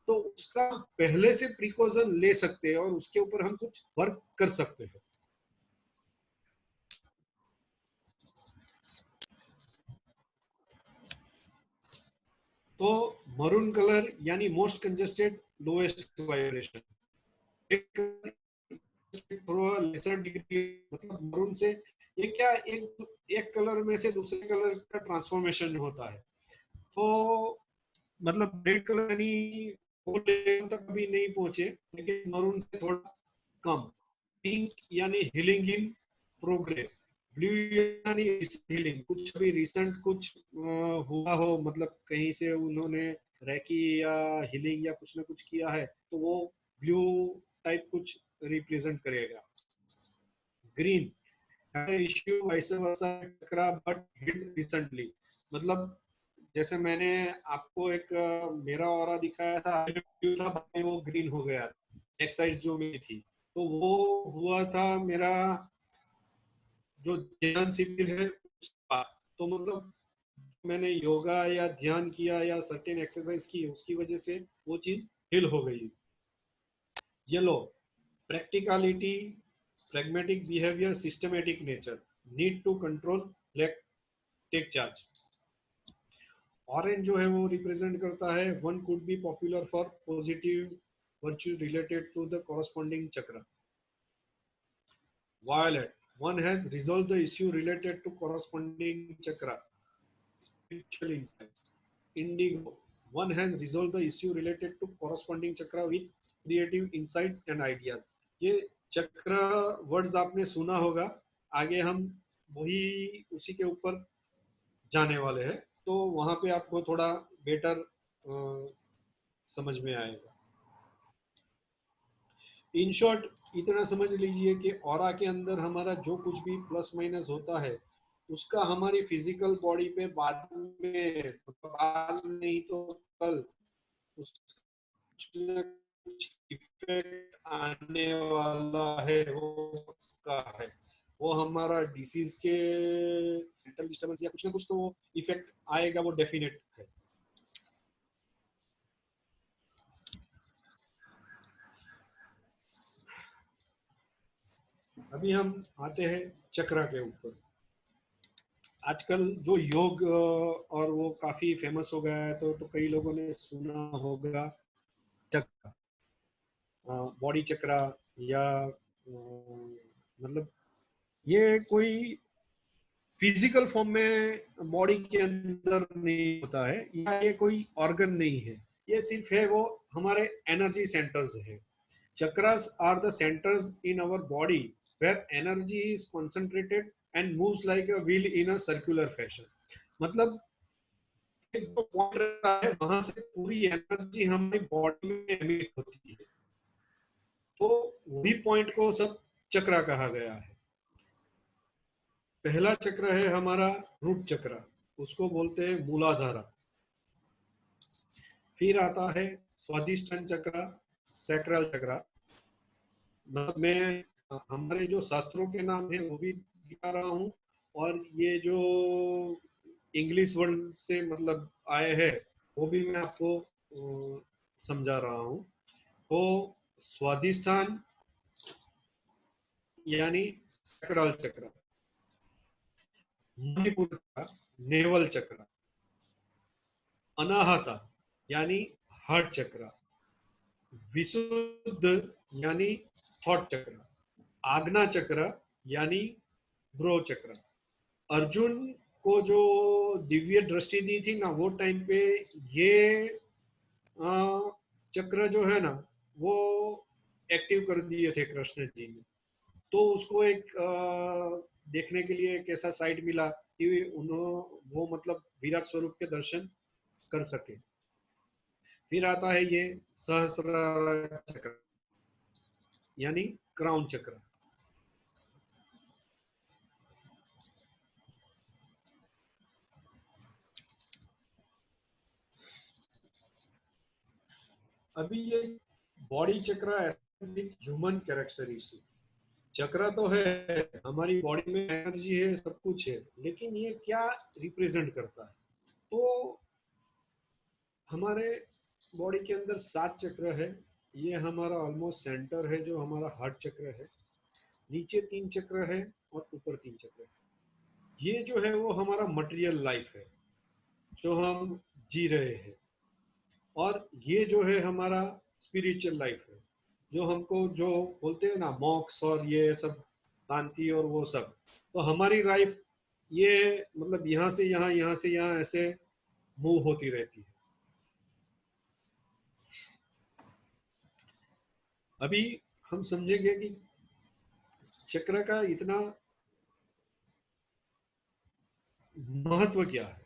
Speaker 1: तो उसका पहले से प्रिकॉशन ले सकते हैं और उसके ऊपर हम कुछ वर्क कर सकते हैं। तो मरून कलर यानी मोस्ट कंजेस्टेड लोएस्ट वाइब्रेशन, एक थोड़ा लेसर डिग्री, मतलब मरून से ये क्या एक एक कलर में से दूसरे कलर का ट्रांसफॉर्मेशन होता है। तो मतलब रेड कलर यानी वो लेवल तक भी नहीं पहुंचे, लेकिन मरून से थोड़ा कम। पिंक यानी हीलिंग इन प्रोग्रेस, ब्लू यानी हीलिंग, कुछ अभी रिसेंट कुछ हुआ हो, मतलब कहीं से उन्होंने रैकी या हीलिंग या कुछ ना कुछ किया है, तो वो ब्लू टाइप कुछ रिप्रेजेंट करेगा। ग्रीन इश्यू वैसे वैसा चक्रा बट हिट रिसेंटली, मतलब जैसे मैंने आपको एक मेरा ऑरा दिखाया था, था बाद में वो ग्रीन हो गया, एक्सरसाइज जो मेरी थी, तो वो हुआ था मेरा जो ध्यान शिविर है उसका। तो मतलब मैंने योगा या ध्यान किया या सर्टेन एक्सरसाइज की, उसकी वजह से वो चीज हिल हो गई। Yellow practicality, pragmatic behavior, systematic nature, need to control, like take charge। Orange जो है वो रिप्रेजेंट करता है one could be popular for positive virtue related to the corresponding chakra। Violet, one has resolved the issue related to corresponding chakra, spiritual insight। Indigo, one has resolved the issue related to corresponding chakra with creative insights and ideas। ये चक्र words आपने सुना होगा, आगे हम वही उसी के ऊपर जाने वाले हैं, तो वहां पे आपको थोड़ा बेटर समझ में आएगा। इन शॉर्ट इतना समझ लीजिए कि ऑरा के अंदर हमारा जो कुछ भी प्लस माइनस होता है, उसका हमारी फिजिकल बॉडी पे बाद में, आज नहीं तो कल, कुछ इफेक्ट आने वाला है, वो का है, वो हमारा डिसीज के मेंटल डिस्टर्बेंस या कुछ ना कुछ तो वो इफेक्ट आएगा, वो डेफिनेट है। अभी हम आते हैं चक्रा के ऊपर। आजकल जो योग और वो काफी फेमस हो गया है, तो कई लोगों ने सुना होगा चक्रा, बॉडी चक्रा, या मतलब ये कोई फिजिकल फॉर्म में बॉडी के अंदर नहीं होता है, या ये कोई ऑर्गन नहीं है, ये सिर्फ है वो हमारे एनर्जी सेंटर्स है। Chakras are the centres in our body where energy is concentrated and moves like a wheel in a circular fashion। मतलब एक जो पॉइंट रहता है, वहां से पूरी एनर्जी हमारी बॉडी में एमिट होती है, तो वही पॉइंट को सब चक्रा कहा गया है। पहला चक्र है हमारा रूट चक्र, उसको बोलते हैं मूलाधारा। फिर आता है स्वादिष्ठान चक्र, सैक्रल चक्र। मैं हमारे जो शास्त्रों के नाम है वो भी दिखा रहा हूँ, और ये जो इंग्लिश वर्ड से मतलब आए हैं वो भी मैं आपको समझा रहा हूँ। तो स्वादिष्ठान यानी सैक्रल चक्र, मणिपुर का नेवल चक्र, अनाहता यानी हार्ट चक्र, विशुद्ध यानी थॉट चक्र, आज्ञा चक्र यानी ब्रो चक्र। अर्जुन को जो दिव्य दृष्टि दी थी ना, वो टाइम पे ये चक्र जो है ना, वो एक्टिव कर दिए थे कृष्ण जी ने। तो उसको एक देखने के लिए एक ऐसा साइट मिला कि उन्होंने वो मतलब विराट स्वरूप के दर्शन कर सके। फिर आता है ये सहस्त्रार चक्र यानी क्राउन चक्र। अभी ये बॉडी चक्र ह्यूमन कैरेक्टरिस्टिक चक्र तो है, हमारी बॉडी में एनर्जी है, सब कुछ है, लेकिन ये क्या रिप्रेजेंट करता है? तो हमारे बॉडी के अंदर 7 चक्र है। ये हमारा ऑलमोस्ट सेंटर है जो हमारा हार्ट चक्र है, नीचे 3 चक्र है और ऊपर 3 चक्र है। ये जो है वो हमारा मटेरियल लाइफ है जो हम जी रहे हैं, और ये जो है हमारा स्पिरिचुअल लाइफ है जो हमको जो बोलते हैं ना मॉक्स और ये सब शांति और वो सब। तो हमारी लाइफ ये मतलब यहाँ से यहाँ, यहाँ से यहाँ ऐसे मूव होती रहती है। अभी हम समझेंगे कि चक्र का इतना महत्व क्या है?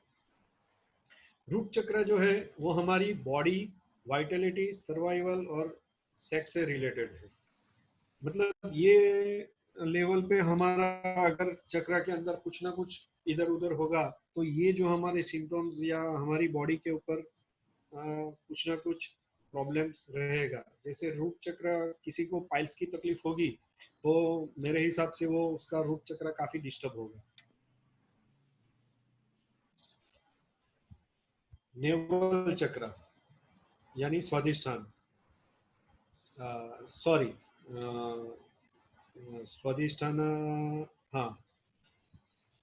Speaker 1: रूट चक्र जो है वो हमारी बॉडी, वाइटलिटी, सर्वाइवल और सेक्स से रिलेटेड है। मतलब ये लेवल पे हमारा अगर चक्र के अंदर कुछ ना कुछ इधर उधर होगा तो ये जो हमारे सिम्टम्स या हमारी बॉडी के ऊपर कुछ ना कुछ प्रॉब्लम्स रहेगा। जैसे रूट चक्र, किसी को पाइल्स की तकलीफ होगी तो मेरे हिसाब से वो उसका रूट चक्र काफी डिस्टर्ब होगा। नेवल चक्र यानी स्वादिष्ठान, सॉरी, स्वादिष्ठान, हाँ,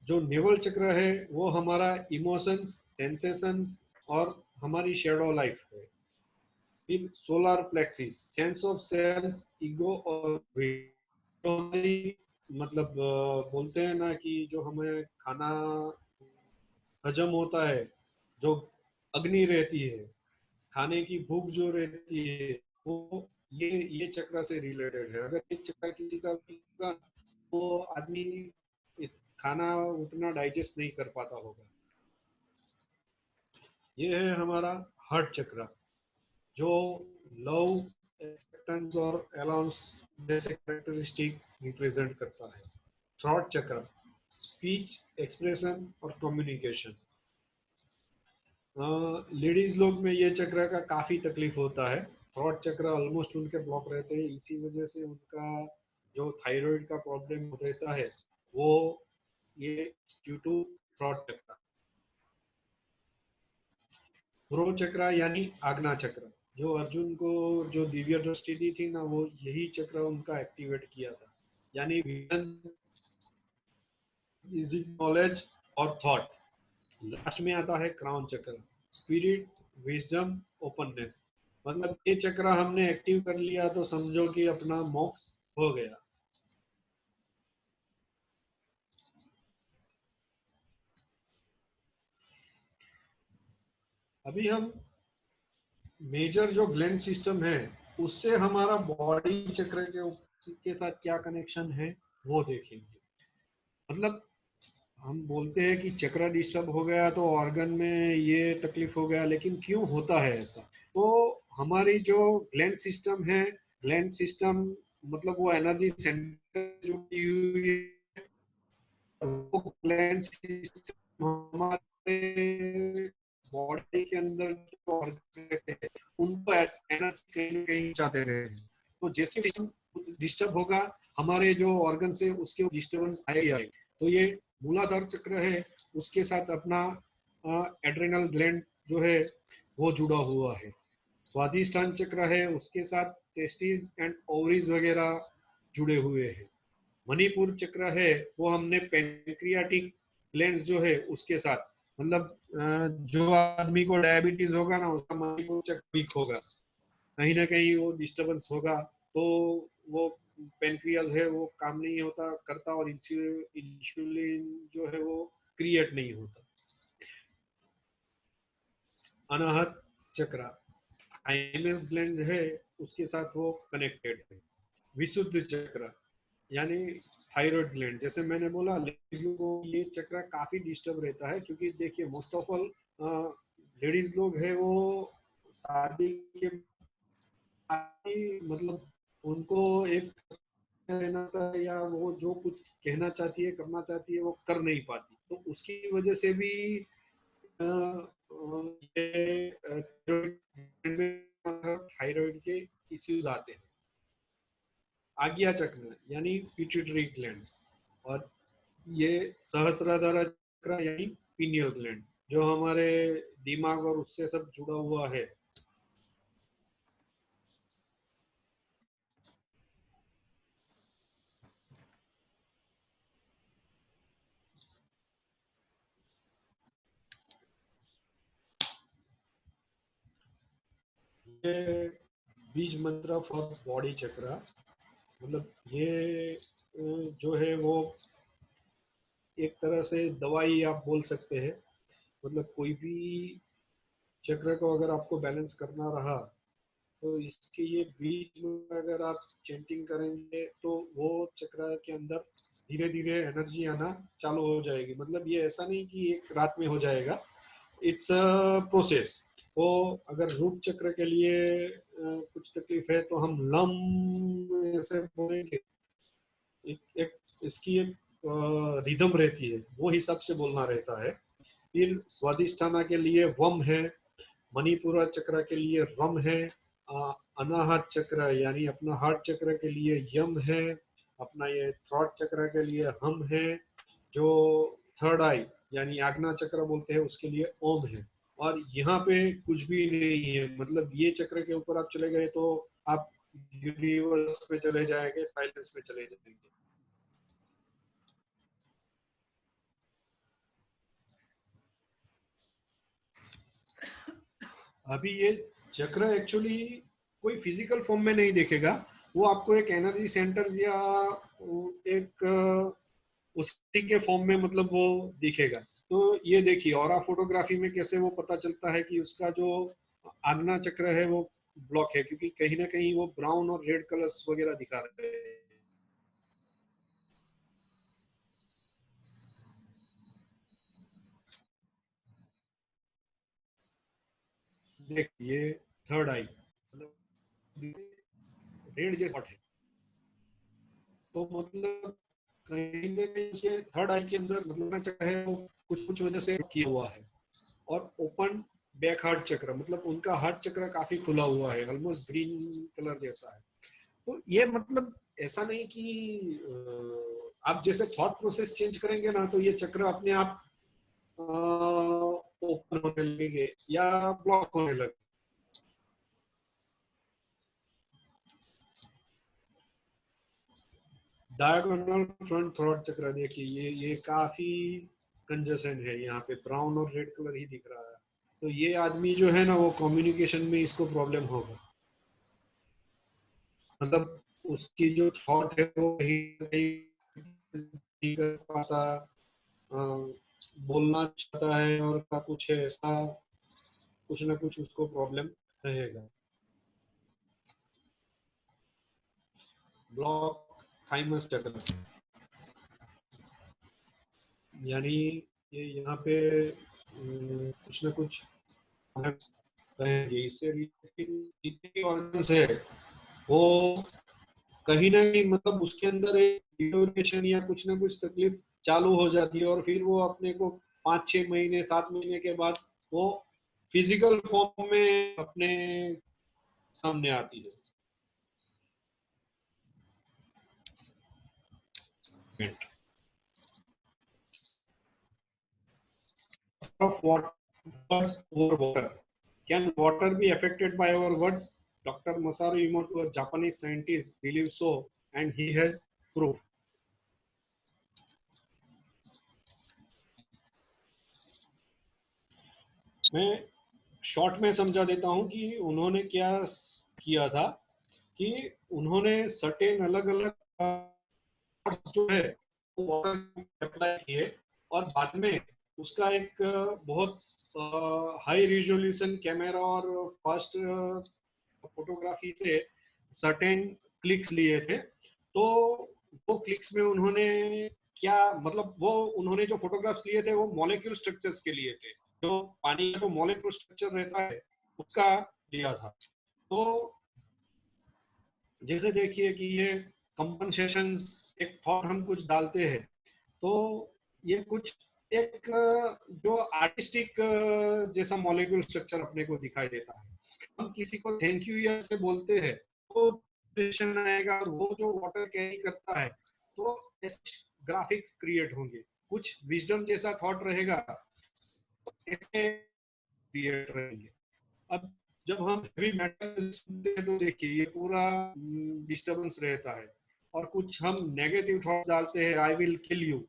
Speaker 1: जो नेवल चक्र है वो हमारा इमोशंस, सेंसेशंस और हमारी शेडो लाइफ है। फिर solar plexus, sense of self, ego और will। तो हमारी मतलब बोलते हैं ना कि जो हमें खाना हजम होता है, जो अग्नि रहती है, खाने की भूख जो रहती है, वो ये चक्र से रिलेटेड है। अगर ये चक्र किसी का भी होगा तो आदमी खाना उतना डाइजेस्ट नहीं कर पाता होगा। ये है हमारा हार्ट चक्र, जो लव, एक्सेप्टेंस और अलाउंस जैसे कैरेक्टरिस्टिक रिप्रेजेंट करता है। थ्रॉट चक्र, स्पीच, एक्सप्रेशन और कम्युनिकेशन। लेडीज लोग में ये चक्र का काफी तकलीफ होता है। थ्रॉट चक्र ऑलमोस्ट उनके ब्लॉक रहते हैं, इसी वजह से उनका जो थायराइड का प्रॉब्लम रहता है वो ये ड्यू टू थ्रॉट चक्र। पुरो चक्र यानी आज्ञा चक्र, जो अर्जुन को जो दिव्य दृष्टि दी थी ना, वो यही चक्र उनका एक्टिवेट किया था। यानी विजन, इजी नॉलेज और थॉट। लास्ट में आता है क्राउन चक्र, स्पिरिट, विजडम, ओपननेस। मतलब ये चक्र हमने एक्टिव कर लिया तो समझो कि अपना मोक्ष हो गया। अभी हम मेजर जो ग्लैंड सिस्टम है उससे हमारा बॉडी चक्र के साथ क्या कनेक्शन है वो देखेंगे। मतलब हम बोलते हैं कि चक्र डिस्टर्ब हो गया तो ऑर्गन में ये तकलीफ हो गया, लेकिन क्यों होता है ऐसा? तो हमारी जो ग्लैंड सिस्टम है, ग्लैंड सिस्टम मतलब वो एनर्जी सेंटर जुड़ी हुई है, वो ग्लैंड सिस्टम हमारे बॉडी के अंदर जो ऑर्गन रहते हैं उनको एनर्जी कहीं ना कहीं जाते रहे हैं। तो जैसे सिस्टम डिस्टर्ब होगा हमारे जो ऑर्गन से उसके डिस्टर्बेंस आएगा। तो ये मूलाधार चक्र है, उसके साथ अपना एड्रेनल ग्लैंड जो है वो जुड़ा हुआ है। स्वादिष्ठान चक्र है, उसके साथ टेस्टिस एंड ओवरीज वगैरह जुड़े हुए हैं। मणिपुर चक्र है वो हमने पेनक्रियाटिक ग्लैंड्स जो है उसके साथ, मतलब जो आदमी को डायबिटीज होगा ना उसका मणिपुर चक्र वीक होगा, कहीं ना कहीं वो डिस्टरबेंस होगा, तो वो पेनक्रियाज है वो काम नहीं होता करता और इंसुलिन जो है वो क्रिएट नहीं होता। अनाहत चक्र, थाइमस ग्लैंड है उसके साथ वो कनेक्टेड है। विशुद्ध चक्र यानी थायराइड ग्लैंड, जैसे मैंने बोला लेडीज को ये चक्र काफी डिस्टर्ब रहता है, क्योंकि देखिए मोस्ट ऑफ ऑल लेडीज लोग है वो शादी के मतलब उनको एक रहना था, या वो जो कुछ कहना चाहती है करना चाहती है वो कर नहीं पाती, तो उसकी वजह से भी ये थायराइड के इश्यूज आते हैं। आज्ञा चक्र यानी पिट्यूटरी ग्लैंड्स, और ये सहस्त्राधार चक्र यानी पीनियल ग्लैंड, जो हमारे दिमाग और उससे सब जुड़ा हुआ है। ये बीज मंत्र फॉर बॉडी चक्र, मतलब ये जो है वो एक तरह से दवाई आप बोल सकते हैं। मतलब कोई भी चक्र को अगर आपको बैलेंस करना रहा तो इसके ये बीच में अगर आप चैंटिंग करेंगे तो वो चक्र के अंदर धीरे धीरे एनर्जी आना चालू हो जाएगी। मतलब ये ऐसा नहीं कि एक रात में हो जाएगा, इट्स अ प्रोसेस। तो अगर रूट चक्र के लिए कुछ तकलीफ है तो हम लम ऐसे बोलेंगे, एक इसकी एक रिदम रहती है, वो हिसाब से बोलना रहता है। फिर स्वादिष्ठाना के लिए वम है, मणिपुरा चक्र के लिए रम है, अनाहत चक्र यानी अपना हार्ट चक्र के लिए यम है, अपना ये थ्रॉट चक्र के लिए हम है, जो थर्ड आई यानी आज्ञा चक्र बोलते हैं उसके लिए ओम है। और यहाँ पे कुछ भी नहीं है, मतलब ये चक्र के ऊपर आप चले गए तो आप यूनिवर्स पे चले जाएंगे, साइलेंस में चले जाएंगे। अभी ये चक्र एक्चुअली कोई फिजिकल फॉर्म में नहीं देखेगा, वो आपको एक एनर्जी सेंटर्स या एक उसी के फॉर्म में मतलब वो दिखेगा। तो ये देखिए ऑरा फोटोग्राफी में कैसे वो पता चलता है कि उसका जो आज्ञा चक्र है वो ब्लॉक है, क्योंकि कहीं ना कहीं वो ब्राउन और रेड कलर्स वगैरह दिखा रहे हैं। देखिए थर्ड आई मतलब रेड जैसा spot है, तो मतलब कहीं ना कहीं से थर्ड आई के अंदर मतलब ना चाहे वो कुछ कुछ वजह से किया हुआ है। और ओपन बैक हार्ट चक्र मतलब उनका हार्ट चक्र काफी खुला हुआ है, ऑलमोस्ट ग्रीन कलर जैसा है। तो ये मतलब ऐसा नहीं कि आप जैसे थॉट प्रोसेस चेंज करेंगे ना तो ये चक्र अपने आप ओपन होने लगेंगे या ब्लॉक होने लगे। डायगोनल फ्रंट थ्रॉट चक्र देखिए, ये काफी कंजेशन है, यहाँ पे ब्राउन और रेड कलर ही दिख रहा है। तो ये आदमी जो है ना वो कम्युनिकेशन में इसको प्रॉब्लम होगा, मतलब उसकी जो थॉट है वो कहीं ना कहीं नहीं कर पाता, बोलना चाहता है और का कुछ है ऐसा, कुछ ना कुछ उसको प्रॉब्लम रहेगा। ब्लॉक थाइमस चक्र यानी ये यहाँ पे कुछ ना कुछ कहेंगे, इससे रिलेटेड जितने ऑर्गन्स है वो कहीं ना कहीं मतलब उसके अंदर एक डिटोरेशन या कुछ ना कुछ तकलीफ चालू हो जाती है, और फिर वो अपने को 5-6 महीने 7 महीने के बाद वो फिजिकल फॉर्म में अपने सामने आती है। Of what words over water. Can water be affected by our words? Dr. Masaru Emoto, a Japanese scientist, believes so, and he has proof. मैं शॉर्ट में समझा देता हूँ कि उन्होंने क्या किया था कि उन्होंने सर्टेन अलग अलग जो है वो वाटर अप्लाई किए, और बाद में उसका एक बहुत हाई रिजोल्यूशन कैमरा और फास्ट फोटोग्राफी से सर्टेन क्लिक्स लिए थे। तो वो क्लिक्स में उन्होंने क्या मतलब वो उन्होंने जो फोटोग्राफ्स लिए थे वो मॉलिक्यूल स्ट्रक्चर्स के लिए थे, जो पानी का जो मॉलिक्यूल स्ट्रक्चर रहता है उसका लिया था। तो जैसे देखिए कि ये कंपनसेशन एक थॉट हम कुछ डालते हैं तो ये कुछ एक जो आर्टिस्टिक जैसा मॉलिक्यूल स्ट्रक्चर अपने को दिखाई देता है। हम किसी को थैंक यू या से बोलते हैं तो आएगा, और वो जो वाटर कैरी करता है तो ग्राफिक्स क्रिएट होंगे, कुछ विजडम जैसा थॉट रहेगा, ऐसे क्रिएट रहेंगे। अब जब हम हेवी मेटल सुनते हैं तो देखिए ये पूरा डिस्टरबेंस रहता है, और कुछ हम नेगेटिव थॉट डालते हैं, आई विल किल यू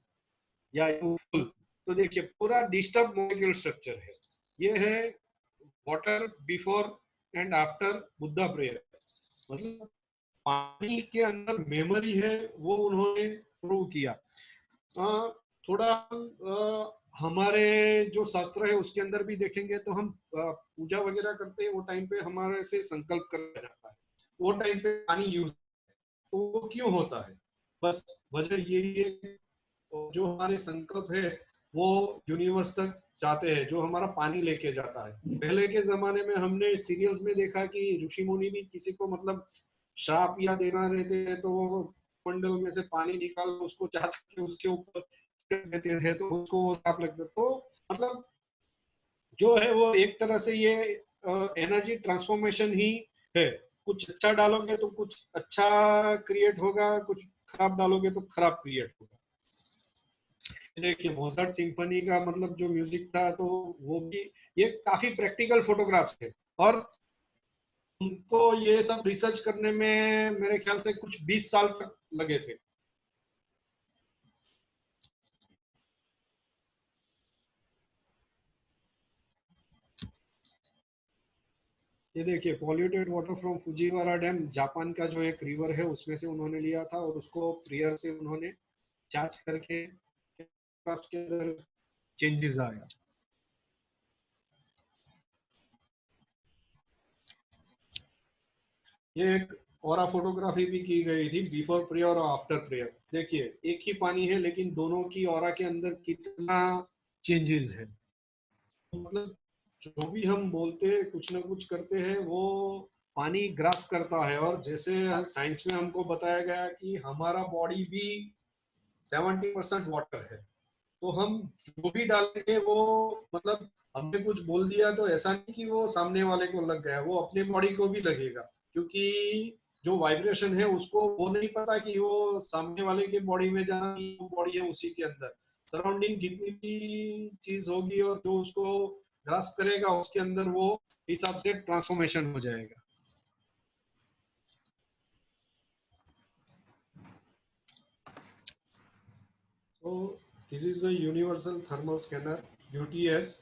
Speaker 1: या यू फुल, तो देखिए पूरा डिस्टर्ब मॉलिक्यूल स्ट्रक्चर है। ये है water before and after Buddha prayer, मतलब पानी के अंदर मेमोरी है वो उन्होंने प्रूव किया। थोड़ा हमारे जो शास्त्र है उसके अंदर भी देखेंगे तो हम पूजा वगैरह करते हैं, वो टाइम पे हमारे से संकल्प करा जाता है, वो टाइम पे पानी यूज, तो वो क्यों होता है? बस वजह यही है कि जो हमारे संकल्प है वो यूनिवर्स तक जाते हैं, जो हमारा पानी लेके जाता है। पहले के जमाने में हमने सीरियल्स में देखा कि ऋषि मुनि भी किसी को मतलब श्राप या देना रहते हैं तो वो मंडल में से पानी निकाल उसको चाच के उसके ऊपर कर देते थे, तो उसको वो श्राप लगता। तो मतलब जो है वो एक तरह से ये एनर्जी ट्रांसफॉर्मेशन ही है। कुछ अच्छा डालोगे तो कुछ अच्छा क्रिएट होगा, कुछ खराब डालोगे तो खराब क्रिएट होगा। देखिए मोजार्ट सिम्फनी का मतलब जो म्यूजिक था, तो वो भी ये काफी प्रैक्टिकल फोटोग्राफ्स थे, और उनको ये सब रिसर्च करने में मेरे ख्याल से कुछ 20 साल तक लगे थे। ये देखिए polluted water from Fujiwara dam, Japan का जो एक रिवर है उसमें से उन्होंने लिया था, और उसको प्रेयर से उन्होंने जांच करके उसके अंदर चेंजेस आया। ये एक ऑरा फोटोग्राफी भी की गई थी, बिफोर प्रेयर और आफ्टर प्रेयर। देखिए एक ही पानी है लेकिन दोनों की ऑरा के अंदर कितना चेंजेस है। मतलब जो भी हम बोलते हैं कुछ ना कुछ करते हैं, वो पानी ग्राफ करता है। और जैसे साइंस में हमको बताया गया कि हमारा बॉडी भी 70% वाटर है, तो हम जो भी डालेंगे वो मतलब हमने कुछ बोल दिया तो ऐसा नहीं कि वो सामने वाले को लग गया, वो अपने बॉडी को भी लगेगा, क्योंकि जो वाइब्रेशन है उसको वो नहीं पता कि वो सामने वाले के बॉडी में जाना, वो बॉडी है उसी के अंदर। सराउंडिंग जितनी भी चीज होगी और जो उसको ग्रास्प करेगा उसके अंदर वो हिसाब से ट्रांसफॉर्मेशन हो जाएगा। तो this is the universal thermal scanner UTS.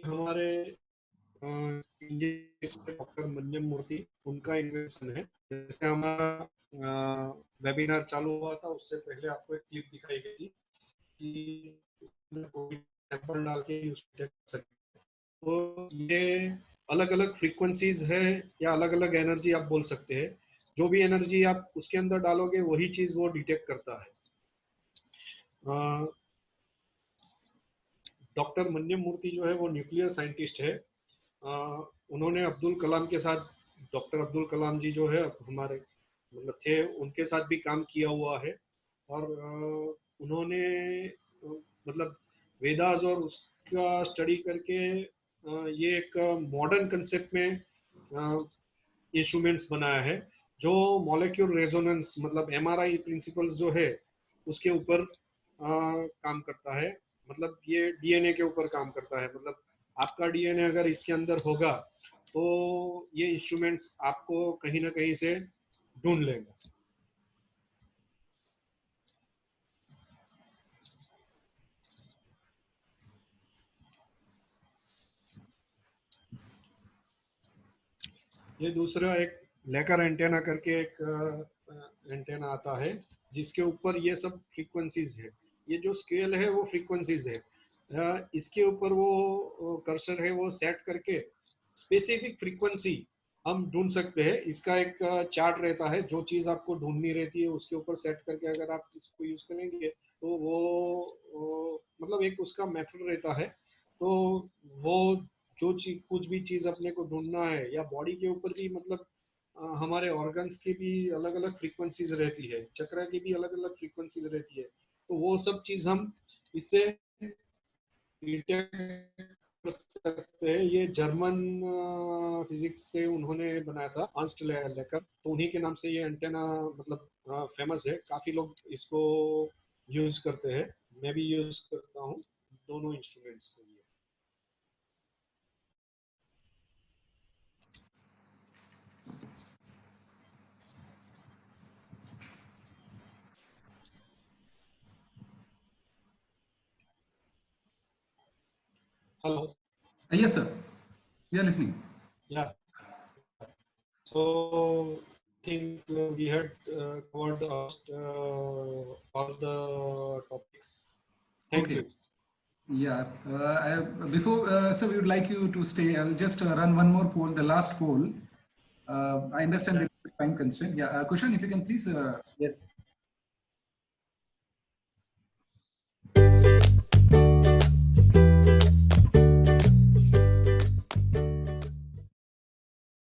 Speaker 1: हमारे डॉक्टर मन्यम मूर्ति, उनका इन्वेंशन है। जैसे हमारा वेबिनार चालू हुआ था उससे पहले आपको एक क्लिप दिखाई गई थी कि सैंपल डाल के यूज कर सकते। तो ये अलग अलग फ्रीक्वेंसीज है या अलग अलग एनर्जी आप बोल सकते हैं, जो भी एनर्जी आप उसके अंदर डालोगे वही चीज वो डिटेक्ट करता है। डॉक्टर मन्यम मूर्ति जो है वो न्यूक्लियर साइंटिस्ट है। उन्होंने अब्दुल कलाम के साथ, डॉक्टर अब्दुल कलाम जी जो है हमारे मतलब थे, उनके साथ भी काम किया हुआ है। और उन्होंने मतलब वेदास और उसका स्टडी करके ये एक मॉडर्न कंसेप्ट में इंस्ट्रूमेंट्स बनाया है, जो मॉलिक्यूल रेजोनेंस मतलब एमआरआई प्रिंसिपल्स जो है उसके ऊपर काम करता है। मतलब ये डीएनए के ऊपर काम करता है। मतलब आपका डीएनए अगर इसके अंदर होगा तो ये इंस्ट्रूमेंट्स आपको कहीं ना कहीं से ढूंढ लेगा। ये दूसरा एक लेकर एंटेना करके एक एंटेना आता है, जिसके ऊपर ये सब फ्रीक्वेंसीज है। ये जो स्केल है वो फ्रीक्वेंसीज है। इसके ऊपर वो कर्सर है, वो सेट करके स्पेसिफिक फ्रीक्वेंसी हम ढूंढ सकते हैं। इसका एक चार्ट रहता है, जो चीज आपको ढूंढनी रहती है उसके ऊपर सेट करके अगर आप इसको यूज करेंगे तो वो मतलब एक उसका मेथड रहता है। तो वो जो चीज कुछ भी चीज अपने को ढूंढना है, या बॉडी के ऊपर भी मतलब हमारे ऑर्गन्स की भी अलग अलग फ्रीक्वेंसीज रहती है, चक्र की भी अलग अलग फ्रीक्वेंसीज रहती है, तो वो सब चीज हम इससे डिटेक्ट कर सकते हैं। ये जर्मन फिजिक्स से उन्होंने बनाया था, अर्न्स्ट लेकर, तो उन्हीं के नाम से ये एंटेना मतलब फेमस है। काफी लोग इसको यूज करते हैं, मैं भी यूज करता हूँ दोनों इंस्ट्रूमेंट्स को। Hello.
Speaker 2: Yes, sir. We are listening.
Speaker 1: Yeah. So I think we had covered all the topics. Thank
Speaker 2: Okay.
Speaker 1: you.
Speaker 2: Yeah. Before, so we would like you to stay. I'll just run one more poll, the last poll. I understand there is a time constraint. Yeah, Kushan, if you can please.
Speaker 3: Yes.